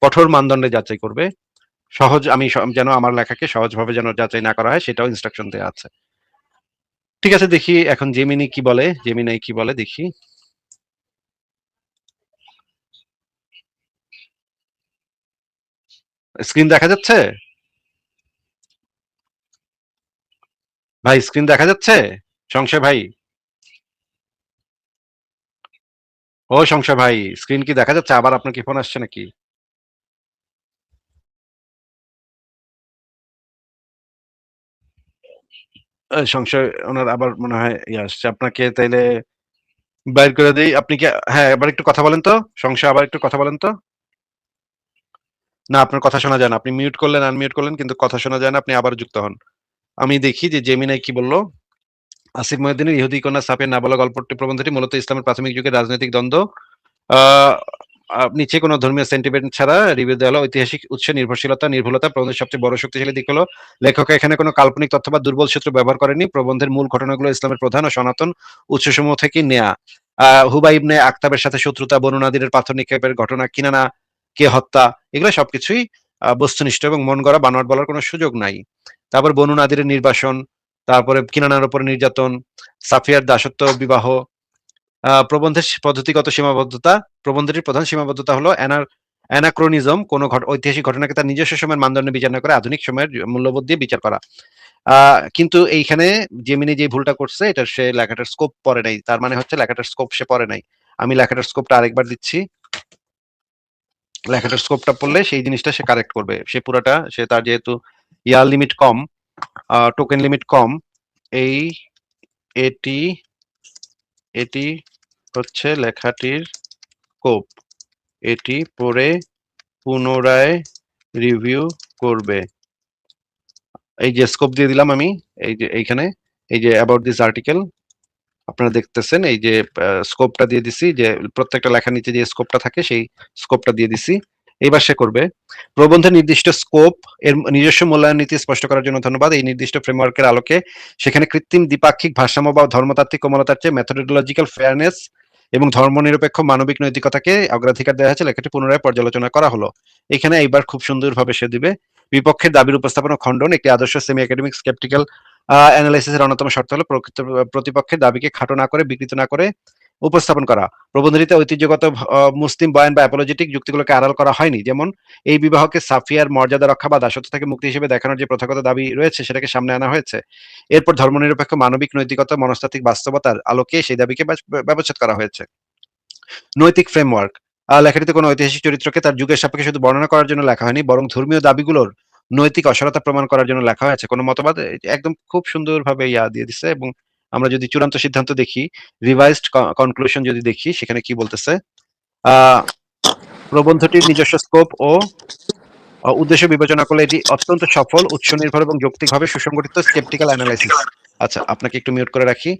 কঠোর মানদণ্ডে যাচাই করবে। আমি যেন আমার লেখাকে সহজভাবে যেন যাচাই না করা হয়, সেটাও ইনস্ট্রাকশন দেওয়া আছে। ঠিক আছে, দেখি এখন জেমিনি কি বলে, জেমিনাই কি বলে দেখি। স্ক্রিন দেখা যাচ্ছে ভাই? স্ক্রিন দেখা যাচ্ছে সংশয় ভাই? ও সংশয় ভাই, স্ক্রিন কি দেখা যাচ্ছে? আবার আপনার কি ফোন আসছে নাকি? সংশয় ওনার আবার মনে হয় ইয়ে আসছে। আপনাকে তাইলে বাইর করে দেই। আপনি কি, হ্যাঁ, এবার একটু কথা বলেন তো। সংশয়, আবার একটু কথা বলেন তো। না, আপনার কথা শোনা যায় না। আপনি মিউট করলেন, আনমিউট করলেন, কিন্তু কথা শোনা যায় না। আপনি আবার যুক্ত হন। আমি দেখি যে জেমিনাই কি বলল। আসিফ মহিউদ্দিনের ইহুদি কন্যা সাফিয়া নাবালক গল্পটি প্রবন্ধটি মূলত ইসলামের প্রাথমিক যুগের রাজনৈতিক দ্বন্দ্ব, আহ, নিচে কোনো ধর্মীয় সেন্টিমেন্ট ছাড়া রিভিউ দেওয়া হলো। ঐতিহাসিক উৎসে নির্ভরশীলতা, নির্ভুলতা প্রবন্ধের সবচেয়ে বড় শক্তিশালী দিক হলো লেখক এখানে কোনো কাল্পনিক তথ্য বা দুর্বল সূত্র ব্যবহার করেনি। প্রবন্ধের মূল ঘটনাগুলো ইসলামের প্রধান ও সনাতন উৎসসমূহ থেকে নেয়া। হুবা ইবনে আখতাবের সাথে শত্রুতা, বনু নাদিরের পাথর নিক্ষেপের ঘটনা, কিনানা কে হত্যা, এগুলো সবকিছুই বস্তুনিষ্ঠ এবং মন গড়া, বানোয়াট বলার কোনো সুযোগ নাই। তারপর বনু নাদিরের নির্বাসন, তারপরে কিনানার উপর নির্যাতন, সাফিয়ার দাসত্ব বিবাহ। প্রবন্ধের পদ্ধতিগত সীমাবদ্ধতা, প্রবন্ধটির প্রধান সীমাবদ্ধতা হলো অ্যানাক্রোনিজম, কোন ঐতিহাসিক ঘটনাকে তার নিজস্ব সময়ের মানদণ্ডে বিচার না করে আধুনিক সময়ের মূল্যবোধ দিয়ে বিচার করা। কিন্তু এইখানে জেমিনি যে ভুলটা করছে, এটা সে লেখাটার স্কোপ পড়ে নাই। তার মানে হচ্ছে লেখাটার স্কোপ সে পড়ে নাই। আমি লেখাটার স্কোপটা আরেকবার দিচ্ছি। লেখাটার স্কোপটা পড়লে সেই জিনিসটা সে কারেক্ট করবে। সে পুরাটা, সে তার যেহেতু ইয়ার লিমিট কম, টোকেন লিমিট কম, এই এটি এটি হচ্ছে লেখাটির স্কোপ। এটি পড়ে পুনরায় রিভিউ করবে। এই যে স্কোপ দিয়ে দিলাম আমি, এই যে এইখানে, এই যে অ্যাবাউট দিস আর্টিকেল আপনারা দেখতেছেন, এই যে স্কোপটা দিয়ে দিছি, যে প্রত্যেকটা লেখার নিচে যে স্কোপটা থাকে সেই স্কোপটা দিয়ে দিছি। এবার সে করবে। প্রবন্ধের নির্দিষ্ট স্কোপ এর নিজস্ব মূল্যায়ন নীতি স্পষ্ট করার জন্য ধন্যবাদ। এই নির্দিষ্ট ফ্রেমওয়ার্কের আলোকে সেখানে কৃত্রিম দ্বিপাক্ষিক ভারসাম্য বা ধর্মতাত্ত্বিক কোমলতার চেয়ে মেথোডোলজিক্যাল ফেয়ারনেস এবং ধর্মনিরপেক্ষ মানবিক নৈতিকতাকে অগ্রাধিকার দেওয়া হয়েছে। লেখাটি পুনরায় পর্যালোচনা করা হলো। এখানে এইবার খুব সুন্দরভাবে সে দিবে। বিপক্ষের দাবির উপস্থাপন ও খণ্ডন, একটি আদর্শ সেমি একাডেমিক স্কেপটিক্যাল অ্যানালাইসিসের অন্যতম শর্ত হলো প্রকৃত প্রতিপক্ষের দাবিকে খাটো না করে, বিকৃত না করে উপস্থাপন করা। প্রবন্ধটিতে ঐতিহ্যগত মুসলিম বয়ান বা অ্যাপোলজেটিক যুক্তিগুলোকে আড়াল করা হয়নি। যেমন এই বিবাহকে সাফিয়ার মর্যাদা রক্ষা বা দাসত্ব থেকে মুক্তি হিসেবে দেখানোর যে প্রথাগত দাবি রয়েছে সেটাকে সামনে আনা হয়েছে। এরপর ধর্মনিরপেক্ষ মানবিক নৈতিকতা, মনস্তাত্ত্বিক বাস্তবতার আলোকে সেই দাবিকে ব্যবচ্ছেদ করা হয়েছে। নৈতিক ফ্রেমওয়ার্ক, লেখাটিতে কোনো ঐতিহাসিক চরিত্রকে তার যুগের সাপেক্ষে শুধু বর্ণনা করার জন্য লেখা হয়নি, বরং ধর্মীয় দাবিগুলোর নৈতিক অসারতা প্রমাণ করার জন্য লেখা হয়েছে। কোনো মতবাদ একদম খুব সুন্দরভাবে দিয়ে দিচ্ছে। এবং আমরা যদি চূড়ান্ত সিদ্ধান্ত দেখি, রিভাইজড কনক্লুশন যদি দেখি, সেখানে কি বলতেছে, আহ প্রবন্ধটির নিজস্ব স্কোপ ও উদ্দেশ্য বিবেচনা করলে এটি অত্যন্ত সফল, উৎস নির্ভর এবং যৌক্তিকভাবে সুসংগঠিত স্কেপটিক্যাল অ্যানালাইসিস। আচ্ছা, আপনাকে একটু মিউট করে রাখি।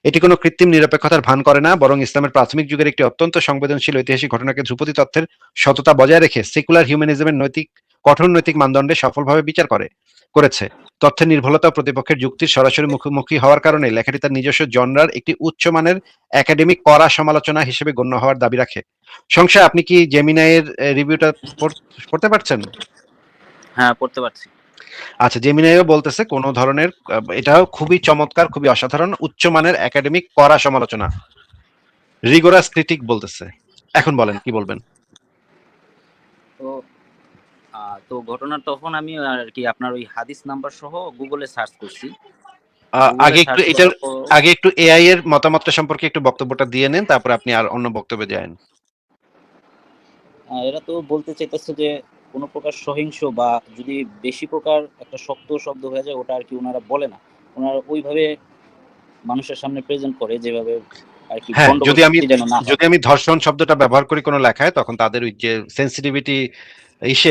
এটি কোনো কৃত্রিম নিরপেক্ষতার ভান করে না, বরং ইসলামের প্রাথমিক যুগের একটি অত্যন্ত সংবেদনশীল ঐতিহাসিক ঘটনাকে ধ্রুপদী তথ্যের সততা বজায় রেখে সেকুলার হিউম্যানিজমের কঠোর নৈতিক মানদণ্ডে সফলভাবে বিচার করেছে। তথ্যের নির্ভুলতা ও প্রতিপক্ষের যুক্তির সরাসরি মুখোমুখি হওয়ার কারণে লেখাটি তার নিজস্ব জনরার একটি উচ্চমানের একাডেমিক কড়া সমালোচনা হিসেবে গণ্য হওয়ার দাবি রাখে। সংশয়, আপনি কি জেমিনাইয়ের রিভিউটা পড়তে পারছেন? হ্যাঁ, পড়তে পারছি। আচ্ছা, জেমিনাইও বলতেছে কোন ধরনের, এটাও খুবই চমৎকার, খুবই অসাধারণ, উচ্চমানের একাডেমিক কড়া সমালোচনা, রিগোরাস ক্রিটিক বলতেছে। এখন বলেন কি বলবেন? তো তো ঘটনা তখন আমি আর কি আপনার ওই হাদিস নাম্বার সহ গুগলে সার্চ করছি। আগে একটু এআই এর মতামতটা সম্পর্কে একটু বক্তব্যটা দিয়ে নেন, তারপর আপনি আর অন্য বক্তব্যে যান। এরা তো বলতে চাইতেছে যে কোনো প্রকার সহিংস বা যদি বেশি প্রকার একটা শক্ত শব্দ হয়ে যায়, ওটা আর কি ওনারা বলে না, ওনারা ওইভাবে মানুষের সামনে প্রেজেন্ট করে যেভাবে আর কি। হ্যাঁ, যদি আমি ধর্ষণ শব্দটা ব্যবহার করি কোনো লেখায়, তখন তাদের ওই যে সেন্সিটিভিটি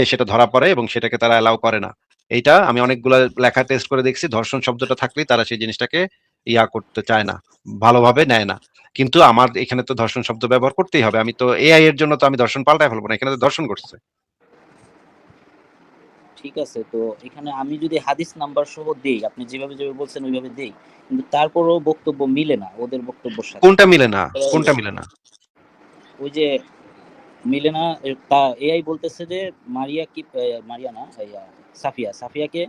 সেটা ধরা পড়ে এবং সেটাকে তারা অ্যালাউ করে না। এইটা আমি অনেকগুলো লেখা টেস্ট করে দেখছি, ধর্ষণ শব্দটা থাকলেই তারা সেই জিনিসটাকে করতে চায় না, ভালোভাবে নেয় না। কিন্তু আমার এখানে তো ধর্ষণ শব্দ ব্যবহার করতেই হবে, আমি তো এআই এর জন্য তো আমি ধর্ষণ পাল্টায় ফেলবো না, এখানে তো ধর্ষণ করছে। ঠিক আছে, তো এখানে আমি যদি হাদিস নাম্বার সহ দেই, আপনি যেভাবে বলছেন ওইভাবে দেই, কিন্তু তারপরও বক্তব্য মিলে না ওদের বক্তব্যের সাথে। কোনটা মিলে না? কোনটা মিলে না? ওই যে মিলে না, তা এআই বলতেছে যে মারিয়া না, সাফিয়াকে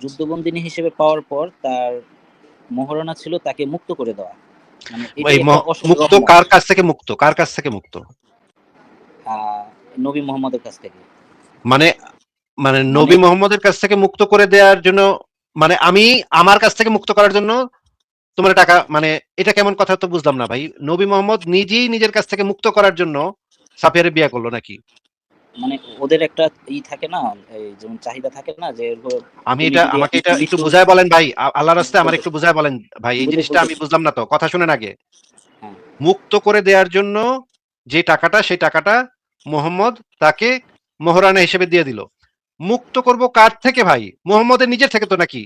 যুদ্ধবন্দিনী হিসেবে পাওয়ার পর তার মহারণা ছিল তাকে মুক্ত করে দেওয়া। মানে মুক্ত কার কাছ থেকে মুক্ত? কার কাছ থেকে মুক্ত? নবী মুহাম্মদের কাছ থেকে। মানে নবী মুহাম্মদের কাছ থেকে মুক্ত করে দেওয়ার জন্য, মানে আমি আমার কাছ থেকে মুক্ত করার জন্য তোমার টাকা, মানে এটা কেমন কথা? তো বুঝলাম না ভাই। নবী মোহাম্মদ নিজেই নিজের কাছ থেকে মুক্ত করার জন্য সাফিয়ারে বিয়ে করলো নাকি? মানে ওদের একটা থাকে না, এই যেমন চাহিদা থাকে না, যে আমাকে এটা একটু বুঝায় বলেন ভাই, আল্লাহর রাস্তায় আমার একটু বুঝায় বলেন ভাই, এই জিনিসটা আমি বুঝলাম না তো, কথা শুনেন আগে। মুক্ত করে দেওয়ার জন্য যে টাকাটা, সেই টাকাটা মোহাম্মদ তাকে মোহরানা হিসেবে দিয়ে দিল। মুক্ত করব কার থেকে ভাই? মোহাম্মদের নিজের থেকে তো নাকি?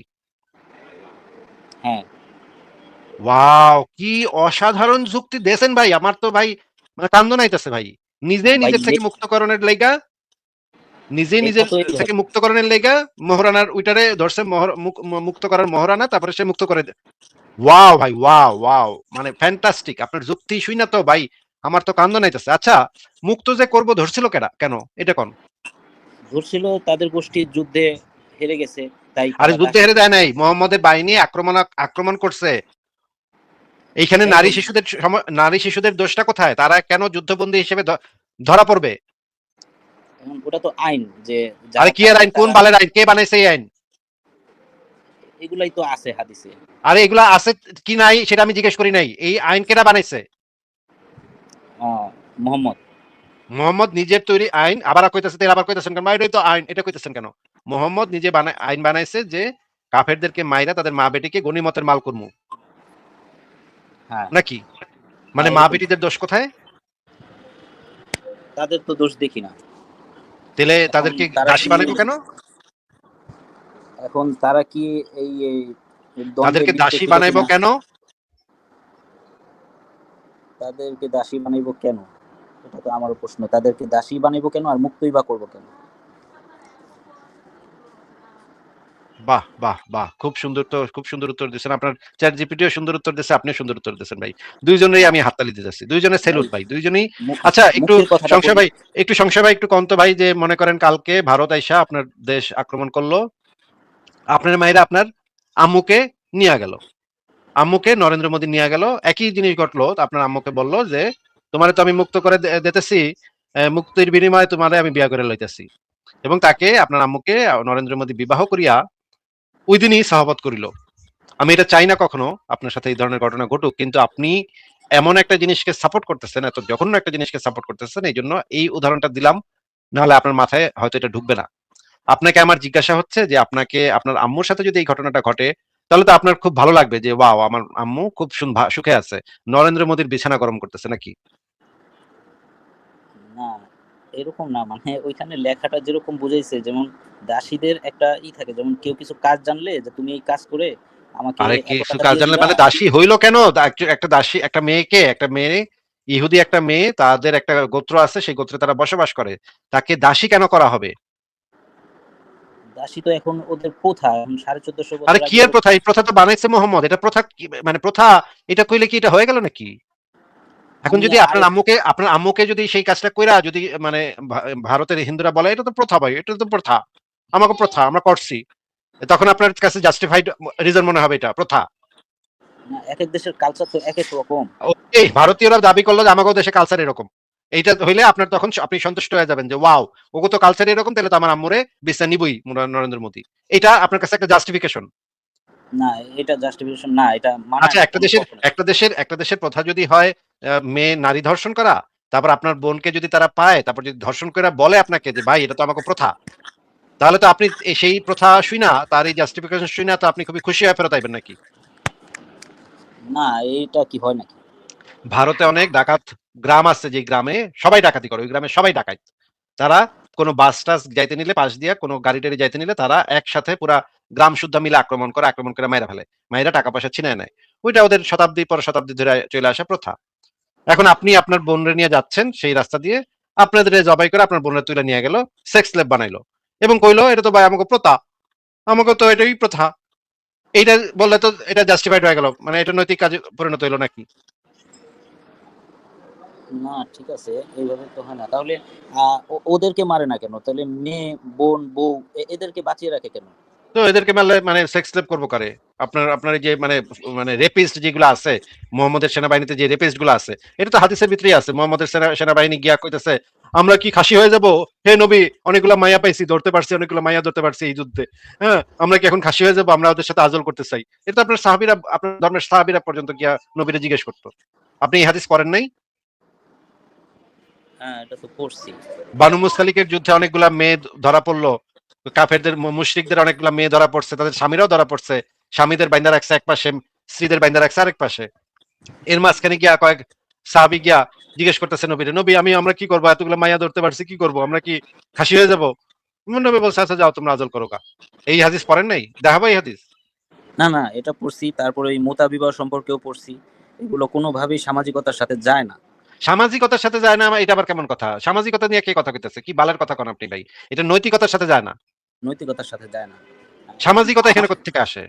হ্যাঁ। ওয়াও, কি অসাধারণ যুক্তি দেন ভাই, আমার তো ভাই মানে কান্দ নাইতেছে ভাই। নিজেই নিজের থেকে মুক্তকরণের লাইগা, নিজেই নিজের থেকে মুক্তকরণের লাইগা মোহরানার উইটারে ধরছে, মুক্ত করার মোহরানা, তারপরে সে মুক্ত করে। ওয়াও ভাই, ওয়াও ওয়াও, মানে ফ্যান্টাস্টিক। আপনার যুক্তি শুই না তো ভাই আমার তো কান্দ নাইতেছে। আচ্ছা, মুক্ত যে করব ধরছিল কেন এটা কোন? ধরছিল তাদের গোষ্ঠীর যুদ্ধে হেরে গেছে, তাই। আরে যুদ্ধে হেরে যায় নাই, মোহাম্মদের বাহিনী আক্রমণ করছে। এইখানে নারী শিশুদের দোষটা কোথায়? তারা কেন যুদ্ধবন্দী হিসেবে ধরা পড়বে? ওটা তো আইন, যে আরে কি আইন? কোন বালের আইন? কে বানাইছে এই আইন? এগুলাই তো আছে হাদিসে। আরে এগুলা আছে কি নাই সেটা আমি জিজ্ঞেস করি নাই। এই আইন কেডা বানাইছে? মোহাম্মদ নিজের তৈরি আইন। আবার কইতেছেন কেন? এটাই তো আইন, এটা কইতেছেন কেন? মোহাম্মদ নিজে আইন বানাইছে যে কাফেরদেরকে মাইরা তাদের মা বেটিকে গনিমতের মাল করমু, নাকি? মানে মা বেটিদের দোষ কোথায়? তাদের তো দোষ দেখি না। তাহলে তাদেরকে দাসী বানাইবো কেন? এখন তারা কি এই তাদেরকে দাসী বানাইবো কেন? তাদেরকে দাসী বানাইবো কেন, এটা তো আমার প্রশ্ন। তাদেরকে দাসী বানাইবো কেন আর মুক্তই বা করবো কেন? বাহ বাহ বাহ, খুব সুন্দর উত্তর দিয়েছেন। আপনার চ্যাট জিপিটিও সুন্দর উত্তর দিয়েছে, আপনিও সুন্দর উত্তর দিয়েছেন ভাই। দুইজনেরই আমি হাততালি দিতে যাচ্ছি, দুইজনের স্যালুট ভাই, দুইজনেই। আচ্ছা, একটু সংশয় ভাই একটু কন্ত ভাই, যে মনে করেন কালকে ভারত আইসা আপনার দেশ আক্রমণ করলো, আপনার মায়েরা আপনার আম্মুকে নিয়ে গেল, আম্মুকে নরেন্দ্র মোদী নিয়ে গেল, একই জিনিস ঘটলো। আপনার আম্মুকে বললো যে তোমারে তো আমি মুক্ত করে দিতেছি, মুক্তির বিনিময়ে তোমারে আমি বিয়া করে লইতেছি, এবং তাকে, আপনার আম্মুকে নরেন্দ্র মোদী বিবাহ করিয়া ওই দিনই সাহাবত করিল। আমি এটা চাই না কখনো আপনার সাথে এই ধরনের ঘটনা ঘটুক, কিন্তু আপনি এমন একটা জিনিসকে সাপোর্ট করতেছেন, এত জঘন্য একটা জিনিসকে সাপোর্ট করতেছেন, এই জন্য এই উদাহরণটা দিলাম, নাহলে আপনার মাথায় হয়তো এটা ঢুকবে না। আপনাকে আমার জিজ্ঞাসা হচ্ছে যে আপনাকে আপনার আম্মুর সাথে যদি এই ঘটনাটা ঘটে, তাহলে তো আপনার খুব ভালো লাগবে যে ওয়াও আমার আম্মু খুব সুখে আছে, নরেন্দ্র মোদীর বিছানা গরম করতেছে নাকি? না, এরকম না, মানে ওইখানে লেখাটা যেরকম বুঝাইছে, যেমন দাসীদের একটা থাকে, যেমন কেউ কিছু কাজ জানলে যে তুমি এই কাজ করে আমাকে আরে এত কিছু টাকা কাজ দিয়ে জানলে দিবা। মানে দাসী হইলো কেন? একটা দাসী, একটা মেয়ে, ইহুদি একটা মেয়ে, তাদের একটা গোত্র আছে, সেই গোত্রে তারা বসবাস করে, তাকে দাসী কেন করা হবে? দাসী তো এখন ওদের প্রথা, এখন 1450 আরে বছর কি আগে এর এরকম প্রথা? এই ছিল। প্রথা তো বানাইছে মোহাম্মদ। এটা প্রথা মানে প্রথা, এটা কইলে কি এটা হয়ে গেল নাকি? এখন আমি যদি আরে আপনার আম্মুকে যদি সেই কাজটা কইরা যদি মানে ভারতের হিন্দুরা বলে এটা তো প্রথা ভাই, এটা তো প্রথা, আমাকে প্রথা আমরা করছি, তখন আপনার কাছে জাস্টিফাইড রিজন মনে হবে এটা প্রথা। না, এক এক দেশের কালচার তো এক এক রকম। ওকে, ভারতীয়রা দাবি করলো যে আমাদের দেশে কালচার এরকম, এইটা হইলে আপনার তখন আপনি সন্তুষ্ট হয়ে যাবেন যে ওয়াও, ওগো তো কালচার এরকম, তাহলে তো আমার আম্মুরে বিচার নিবই নরেন্দ্র মোদী। এটা আপনার কাছে একটা জাস্টিফিকেশন। না, এটা জাস্টিফিকেশন না, এটা মানায় আচ্ছা, না কোনো কখনো। একটা দেশের প্রথা যদি হয় মেয়ে নারী ধর্ষণ করা, তারপর আপনার বোনকে যদি তারা পায়, তারপর যদি ধর্ষণ করে বলে আপনাকে যে ভাই এটা তো আমাকে প্রথা, তাহলে তো আপনি সেই প্রথা শুইনা, তার এই জাস্টিফিকেশন শুইনা তো আপনি খুবই খুশি হয়ে ফেরত আইবেন নাকি? না, এইটা কি হয় নাকি? ভারতে অনেক ডাকাত গ্রাম আছে, যে গ্রামে সবাই ডাকাতি করে, ওই গ্রামে সবাই ডাকাত, তারা কোনো বাস টাস যাইতে নিলে, পাশ দিয়া কোনো গাড়ি টাড়ি যাইতে নিলে, তারা একসাথে পুরা গ্রাম শুদ্ধা মিলে আক্রমণ করে মাইরা ফেলে, মাইরা টাকা পয়সা ছিনায় নেয়। ওইটা ওদের শতাব্দী পর শতাব্দী ধরে চলে আসা প্রথা। এখন আপনি আপনার বোনরে নিয়ে যাচ্ছেন সেই রাস্তা দিয়ে, আপনাদের জবাই করে আপনার বোনরে তুলে নিয়ে গেল, সেক্স স্লেভ বানাইলো এবং কইলো এটা তো ভাই আমাকে প্রথা, আমাকে তো এটাই প্রথা। এইটা বললে তো এটা জাস্টিফাইড হয়ে গেল, মানে এটা নৈতিক কাজে পরিণত হইলো নাকি? না, ঠিক আছে, এইভাবে তো হয় না। তাহলে ওদেরকে মারে না কেন? তাহলে মেয়ে, বোন, বউ এদেরকে বাঁচিয়ে রাখে কেন? তো এদেরকে মারলে মানে সেক্স স্লেভ করবো কারে? আপনার এই যে মানে মানে রেপিস্ট যেগুলো আছে, মোহাম্মদের সেনাবাহিনীতে যে রেপিস্ট গুলো আছে, এটা তো হাদিসের ভিতরেই আছে। মোহাম্মদের সেনাবাহিনী গিয়া কইতেছে আমরা কি খাসি হয়ে যাব? হে নবী, অনেকগুলা মাইয়া পাইছি, ধরতে পারছি, অনেকগুলা মাইয়া ধরতে পারছি এই যুদ্ধে, হ্যাঁ আমরা কি এখন খাসি হয়ে যাব? আমরা ওদের সাথে আজল করতে চাই। এটা আপনার সাহাবীরা, আপনার ধর্মের সাহাবীরা পর্যন্ত গিয়া নবীরে জিজ্ঞেস করতো। আপনি এই হাদিস পড়েন নাই? হ্যাঁ, এটা তো পড়ছি। বানু মুস্তালিকের যুদ্ধে অনেকগুলা মেয়ে ধরা পড়লো, কাফেরদের মুশরিকদের অনেকগুলা মেয়ে ধরা পড়ছে, তাদের স্বামীরাও ধরা পড়ছে, স্বামীদের বাইন্দা রাখছে এক পাশে, স্ত্রীদের বাইন্দা রাখছে আরেক পাশে। এর মাঝখানে গিয়া কয়েক সাহাবী গিয়া জিজ্ঞেস করতেছে নবীরে, নবী আমরা কি করবো, এতগুলো মাইয়া ধরতে পারছি, কি করবো, আমরা কি খাসি হয়ে যাবো? নবী বলছে আচ্ছা যাও তোমরা আজল করো গা। এই হাদিস পড়েন নাই? দেখাবো এই হাদিস। না, না, এটা পড়ছি। তারপরে ওই মোতা বিবাহ সম্পর্কেও পড়ছি। এগুলো কোনোভাবেই সামাজিকতার সাথে যায় না। সামাজিকতার সাথে যায় না, এটা আবার কেমন কথা? সামাজিকতা নিয়ে কে কথা কইতেছে? কি বালের কথা কোন আপনি ভাই? এটা নৈতিকতার সাথে যায় না। নৈতিকতার সাথে যায় না। সামাজিকতা আমার এখানে কোত্থেকে আসে?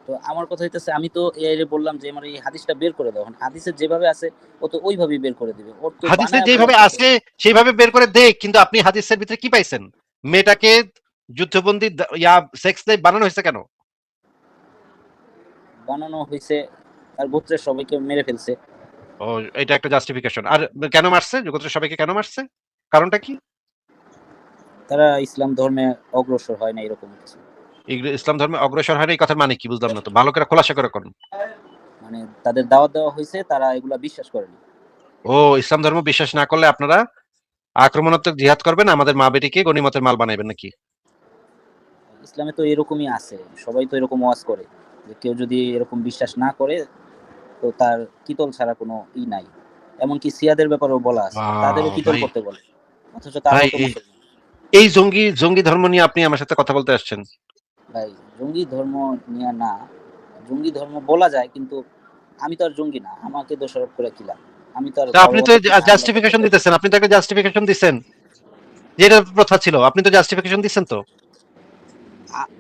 তো আমার কথা হইতেছে, আমি তো এআই রে বললাম যে আমার এই হাদিসটা বের করে দাও। এখন হাদিসে যেভাবে আছে ও তো ওইভাবেই বের করে দিবে। ওর তো হাদিসে বানায়া যেভাবে বলার কিছু আছে সেইভাবে বের করে দেখ, কিন্তু আপনি হাদিসের ভিতরে কি পাইছেন? মেয়েটাকে যুদ্ধবন্দী সেক্স স্লেভ বানানো হয়েছে কেন? বানানো হইছে, তার গোত্রের সবাইকে মেরে ফেলছে। ও, এটা একটা জাস্টিফিকেশন। আর কেন মারছে? জগতের সবাইকে কেন মারছে? কারণটা কি? তারা ইসলাম ধর্মে অগ্রসর হয় না, এরকম কিছু। ইসলাম ধর্মে অগ্রসর হয় না, এই কথার মানে কি বুঝলাম না তো, ভালো করে খোলাসা করে করুন। মানে তাদের দাওয়াত দেওয়া হয়েছে, তারা এগুলা বিশ্বাস করেনি। ও, ইসলাম ধর্ম বিশ্বাস না করলে আপনারা আক্রমণাত্মক জিহাদ করবেন, আমাদের মা বেটিকে গনিমতের মাল বানাইবেন নাকি? ইসলামে তো এরকমই আছে, সবাই তো এরকম ওয়াজ করে যে কেউ যদি এরকম বিশ্বাস না করে তো তার কিতল ছাড়া কোনো নাই। এমনকি সিয়াদের ব্যাপারেও বলা আছে, তাদেরও কিতল ভাই, করতে বলে, অথচ ভাই তারাও তো এই মুসলমান। এই জঙ্গি জঙ্গি ধর্ম নিয়ে আপনি আমার সাথে কথা বলতে আসছেন? ভাই, জঙ্গি ধর্ম নিয়ে না, জঙ্গি ধর্ম বলা যায়, কিন্তু আমি তো আর জঙ্গি না, আমাকে দোষারোপ করে কি লাভ? আমি তো আর তা আপনি তো ধর্মগত কিছু হামলা করতে জাস্টিফিকেশন চাই না। দিতেছেন, আপনি তো একটা জাস্টিফিকেশন দিচ্ছেন যে এটা প্রথা ছিল, আপনি তো জাস্টিফিকেশন দিচ্ছেন তো। আ-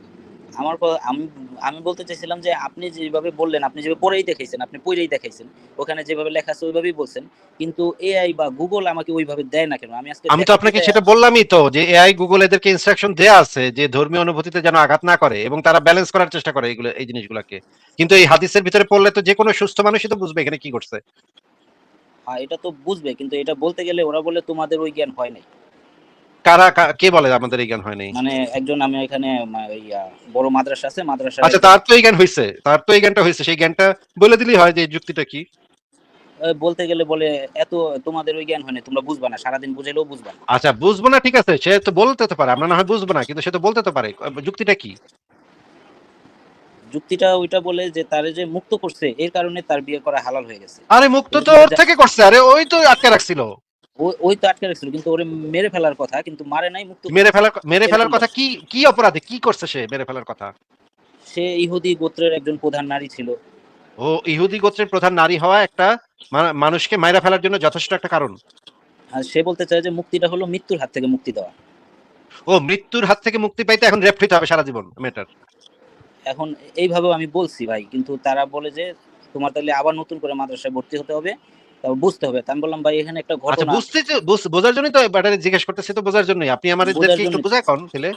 আমার আমি আমি বলতে চাইছিলাম যে আপনি যেভাবে বললেন, আপনি যেভাবে পড়েই দেখাইছেন, আপনি পড়েই দেখাইছেন, ওখানে যেভাবে লেখা আছে ওইভাবেই বলছেন, কিন্তু এআই বা গুগল আমাকে ওইভাবে দেয় না কেন? আমি আজকে আমি তো দেখাইতে আপনাকে যাই। সেটা বললামই তো, যে এআই গুগল এদেরকে ইনস্ট্রাকশন দেয়া আছে যে ধর্মীয় অনুভূতিতে যেন আঘাত না করে, এবং তারা ব্যালেন্স করার চেষ্টা করে এগুলো, এই জিনিসগুলোকে। কিন্তু এই হাদিসের ভিতরে পড়লে তো যে কোনো সুস্থ মানুষই তো বুঝবে এখানে কি করছে। হ্যাঁ, এটা তো বুঝবে, কিন্তু এটা বলতে গেলে ওরা বলে তোমাদের ওই জ্ঞান হয় নাই। কে বলে আমাদের এই জ্ঞান হয় নাই? মানে একজন, আমি এখানে বড় মাদ্রাসা আছে, মাদ্রাসার আচ্ছা, তার তো এই জ্ঞান হয়েছে, তার তো এই জ্ঞানটা হয়েছে, সেই জ্ঞানটা বলে দিলেই হয় যে এই যুক্তিটা কি। বলতে গেলে বলে এত তোমাদের ওই জ্ঞান হয় না, তোমরা বুঝবা না, সারাদিন বুঝাইলেও বুঝবা না। আচ্ছা, বুঝবো না, ঠিক আছে, সে তো বলতে তো পারে, আমরা না হয় বুঝবো না, কিন্তু সে তো বলতে তো পারে। যুক্তিটা কি? যুক্তিটা ওইটা বলে যে তারে যে মুক্ত করছে এর কারণে তার বিয়ে করা হালাল হয়ে গেছে। আরে মুক্ত তো ওর থেকে করছে, আরে ওই তো আটকে রাখছিল। ওই তো আটকে রাখছিল, কিন্তু ওরে মেরে ফেলার কথা, কিন্তু মারে নাই, মুক্ত মেরে ফেলার এরকম কথা বলে। কি? কি অপরাধে কি করছে সে মেরে ফেলার কথা? সে ইহুদি গোত্রের একজন প্রধান নারী ছিল। ও ইহুদি গোত্রের প্রধান নারী হওয়া একটা মানুষকে মাইরা ফেলার জন্য যথেষ্ট একটা কারণ। আর সে বলতে চায় যে মুক্তিটা হলো মৃত্যুর হাত থেকে মুক্তি দেওয়া। ও মৃত্যুর হাত থেকে মুক্তি পাইতে এখন রেপ হইতে হবে সারা জীবন মেয়েটার? এখন এইভাবেও আমি বলছি ভাই, কিন্তু তারা বলে যে তোমার তাহলে আবার নতুন করে মাদ্রাসায় ভর্তি হতে হবে, তারপর বুঝতে হবে। তা আমি বললাম ভাই এখানে একটা আচ্ছা, ঘটনা। বোঝার জন্যই তো ব্যাটারে জিজ্ঞেস করতেছি, তো বোঝার জন্যই। আপনি বোঝার আমাদেরকে একটু জন্য বুঝায় কোন তাহলে।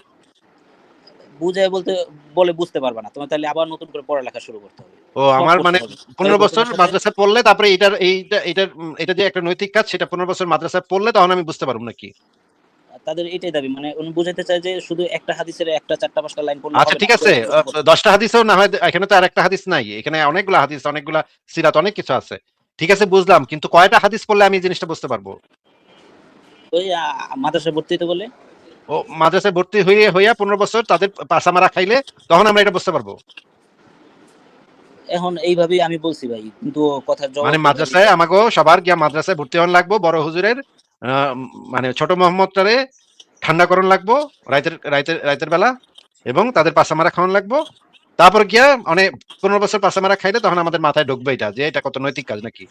বুঝায় বলতে বলে বুঝতে পারবা না, তোমার তাহলে আবার নতুন করে পড়ালেখা শুরু করতে হবে, ও সব আমার করতে মানে হবে। এই 15 বছর ঘটনার সাথে মাদ্রাসায় পড়লে তারপরে এটা যে একটা নৈতিক কাজ, সেটা 15 বছর মাদ্রাসায় পড়লে তখন আমি বুঝতে পারবো নাকি? তাদের এটাই দাবি, মানে উনি বুঝাতে চায় যে শুধু একটা হাদিসের একটা 4টা 5টা লাইন পড়লে আচ্ছা, হবে না, ঠিক আছে, পুরোটা মুখস্থ করতে হবে। 10টা হাদিসও না হয়, এখানে তো আর একটা হাদিস নাই, এখানে অনেকগুলা হাদিস, অনেকগুলা সিরাত, অনেক কিছু আছে। ঠিক আছে, বুঝলাম, কিন্তু কয়টা হাদিস পড়লে আমি এই জিনিসটা বুঝতে পারবো? ওই মাদ্রাসায় ভর্তি হতে বলে। ও মাদ্রাসায় ভর্তি হইয়া 15 বছর তাদের পাছা মারা খাইলে তখন আমরা এটা বুঝতে পারবো? এখন এইভাবেই আমি বলছি ভাই, কিন্তু ও কথার মানে জবাব তো ভাই মাদ্রাসায় আমাকে সবার গিয়া মাদ্রাসায় ভর্তি হওয়ান লাগবো, বড় হুজুরের আহ, মানে ছোট মোহাম্মদটারে ঠান্ডা করণ লাগবো রাইতের রাইতের রাইতের বেলা, এবং তাদের পাছা মারা খাওয়ান লাগবো। তারপর গিয়া মানে 15 বছর পাছা মারা খাইলে তখন আমাদের মাথায় ঢুকবে এটা যে এটা কত নৈতিক কাজ নাকি।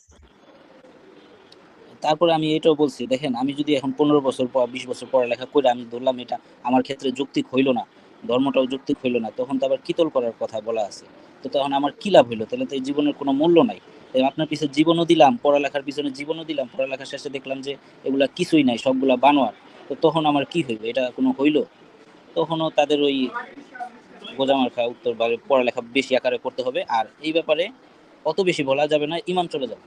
তারপরে আমি এটাও বলছি, দেখেন আমি যদি এখন 15 বছর 20 বছর পড়ালেখা করে আমি ধরলাম এটা আমার ক্ষেত্রে যৌক্তিক হইল না, ধর্মটাও যৌক্তিক হইল না, তখন তো আবার কিতল করার কথা বলা আছে। তো তখন আমার কি লাভ হইলো? তাহলে তো এই জীবনের কোনো মূল্য নাই। তাই আপনার পিছনে জীবনও দিলাম, পড়ালেখার পিছনে জীবনও দিলাম, পড়ালেখা শেষে দেখলাম যে এগুলা কিছুই নাই, সবগুলা বানোয়ার। তো তখন আমার কি হইলো? এটা কোনো হইলো? তখনও তাদের ওই গোজামার খাওয়া উত্তর, বা পড়ালেখা বেশি আকারে করতে হবে, আর এই ব্যাপারে অত বেশি বলা যাবে না, ইমান চলে যাবে।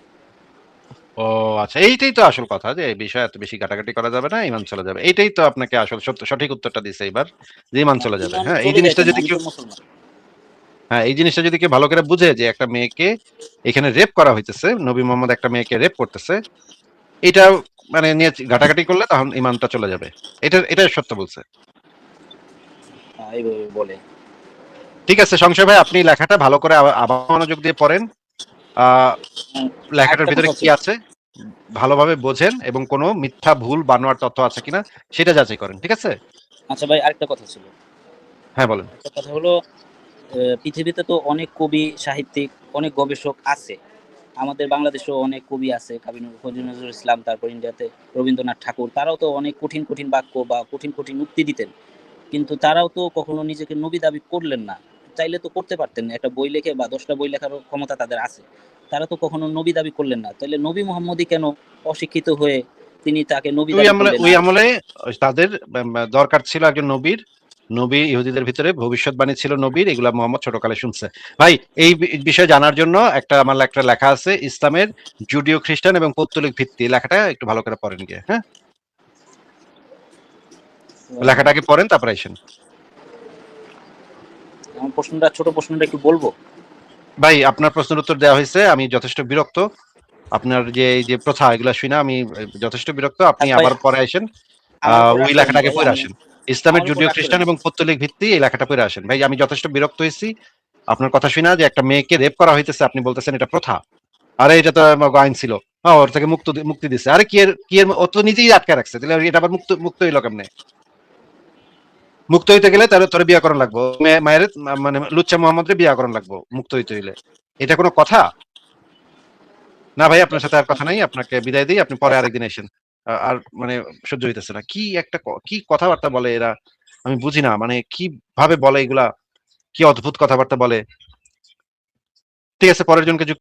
ও আচ্ছা, এইটাই তো আসল কথা, যে এই বিষয়ে এত বেশি ঘাটাঘাটি করা যাবে না, ইমান চলে যাবে। এইটাই তো আপনাকে আসল সঠিক উত্তরটা দিছে এবার, যে ইমান চলে যাবে। ইমান হ্যাঁ, এই চলে জিনিসটা যাইতেন, যদি আমি কেউ তো মুসলমান। হ্যাঁ, এই জিনিসটা যদি কেউ ভালো করে বুঝে যে একটা মেয়েকে এখানে রেপ করা হইতেছে, নবী মোহাম্মদ একটা মেয়েকে রেপ করতেছে, এটা মানে নিয়ে ঘাটাঘাটি করলে তখন ইমানটা চলে যাবে। এটা সত্য বলছে। এইভাবে বলে। ঠিক আছে সংশয় ভাই, আপনি লেখাটা ভালো করে আবার মনোযোগ দিয়ে পড়েন। আহ লেখাটার আরেকটা ভিতরে কথা কি ছিল। আছে ভালোভাবে বোঝেন, এবং কোনো মিথ্যা ভুল বানোয়ার তথ্য আছে কিনা সেটা যাচাই করেন, ঠিক আছে? আচ্ছা ভাই, আরেকটা কথা ছিল। হ্যাঁ, বলেন। একটা কথা হলো, পৃথিবীতে তো অনেক কবি সাহিত্যিক, অনেক গবেষক আছে। আমাদের বাংলাদেশেও অনেক কবি আছে, কাজী নজরুল ইসলাম, তারপর ইন্ডিয়াতে রবীন্দ্রনাথ ঠাকুর, তারাও তো অনেক কঠিন কঠিন বাক্য বা কঠিন কঠিন উক্তি দিতেন। কিন্তু তারাও তো কখনো নিজেকে নবী দাবি করলেন না। চাইলে তো করতে পারতেন, একটা বই লেখে বা 10টা বই লেখারও ক্ষমতা তাদের আছে। তারা তো কখনো নবী দাবি করলেন না, তাহলে নবী মোহাম্মদই কেন অশিক্ষিত হয়ে তিনি তাকে নবী দাবি করলেন? ওই আর আমলে তাদের দরকার ছিল একজন নবীর। নবী ইহুদিদের ভিতরে ভবিষ্যৎবাণী ছিল নবীর, এগুলা মোহাম্মদ ছোটকালে শুনছে। ভাই, এই বিষয়ে জানার জন্য আমার একটা লেখা আছে, ইসলামের জুডিও খ্রিস্টান এবং পৌত্তলিক ভিত্তি, লেখাটা একটু ভালো করে পড়েন গিয়ে। হ্যাঁ, লেখাটাকে পড়েন তারপরে আসেন। আমার প্রশ্নটা, ছোট প্রশ্নটা একটু বলবো? ভাই, আপনার প্রশ্নের উত্তর দেওয়া হয়েছে, আমি যথেষ্ট বিরক্ত। আপনার যে এই যে প্রথা, এগুলা শুনে আমি যথেষ্ট বিরক্ত। আপনি থাক ভাই, আবার পরে আসেন, আমার উপর ওই রাগ করেন না লেখাটাকে ভাই, পড়ে আমি আসেন। ইসলামের আমার উপর জুডিও রাগ করেন খ্রিস্টান না। এবং পৌত্তলিক ভিত্তি, এই লেখাটা পড়ে আসেন। ভাই, আমি যথেষ্ট বিরক্ত হয়েছি আপনার কথা শুনে, যে একটা মেয়েকে রেপ করা হইতেছে, আপনি বলতেছেন এটা প্রথা। আরে এটা তো আইন ছিল, ওর থেকে মুক্তি দিচ্ছে। আরে ও তো নিজেই আটকে রাখছে, তাহলে এটা আবার মুক্ত হইলো কেমনে? মুক্ত হইতে গেলে তাহলে তোর বিয়া করার লাগবো, মায়ের মানে লুচ্চা মোহাম্মদের বিয়া করার লাগবো মুক্ত হইতে হইলে। এটা কোনো কথা? না ভাই, আপনার সাথে আর কথা নাই, আপনাকে বিদায় দিই, আপনি পরে আরেকদিন এসেন। আর মানে সহ্য হইতেছে না, কি একটা কি কথাবার্তা বলে এরা, আমি বুঝি না, মানে কি ভাবে বলে এগুলা, কি অদ্ভুত কথাবার্তা বলে। ঠিক আছে, পরের জনকে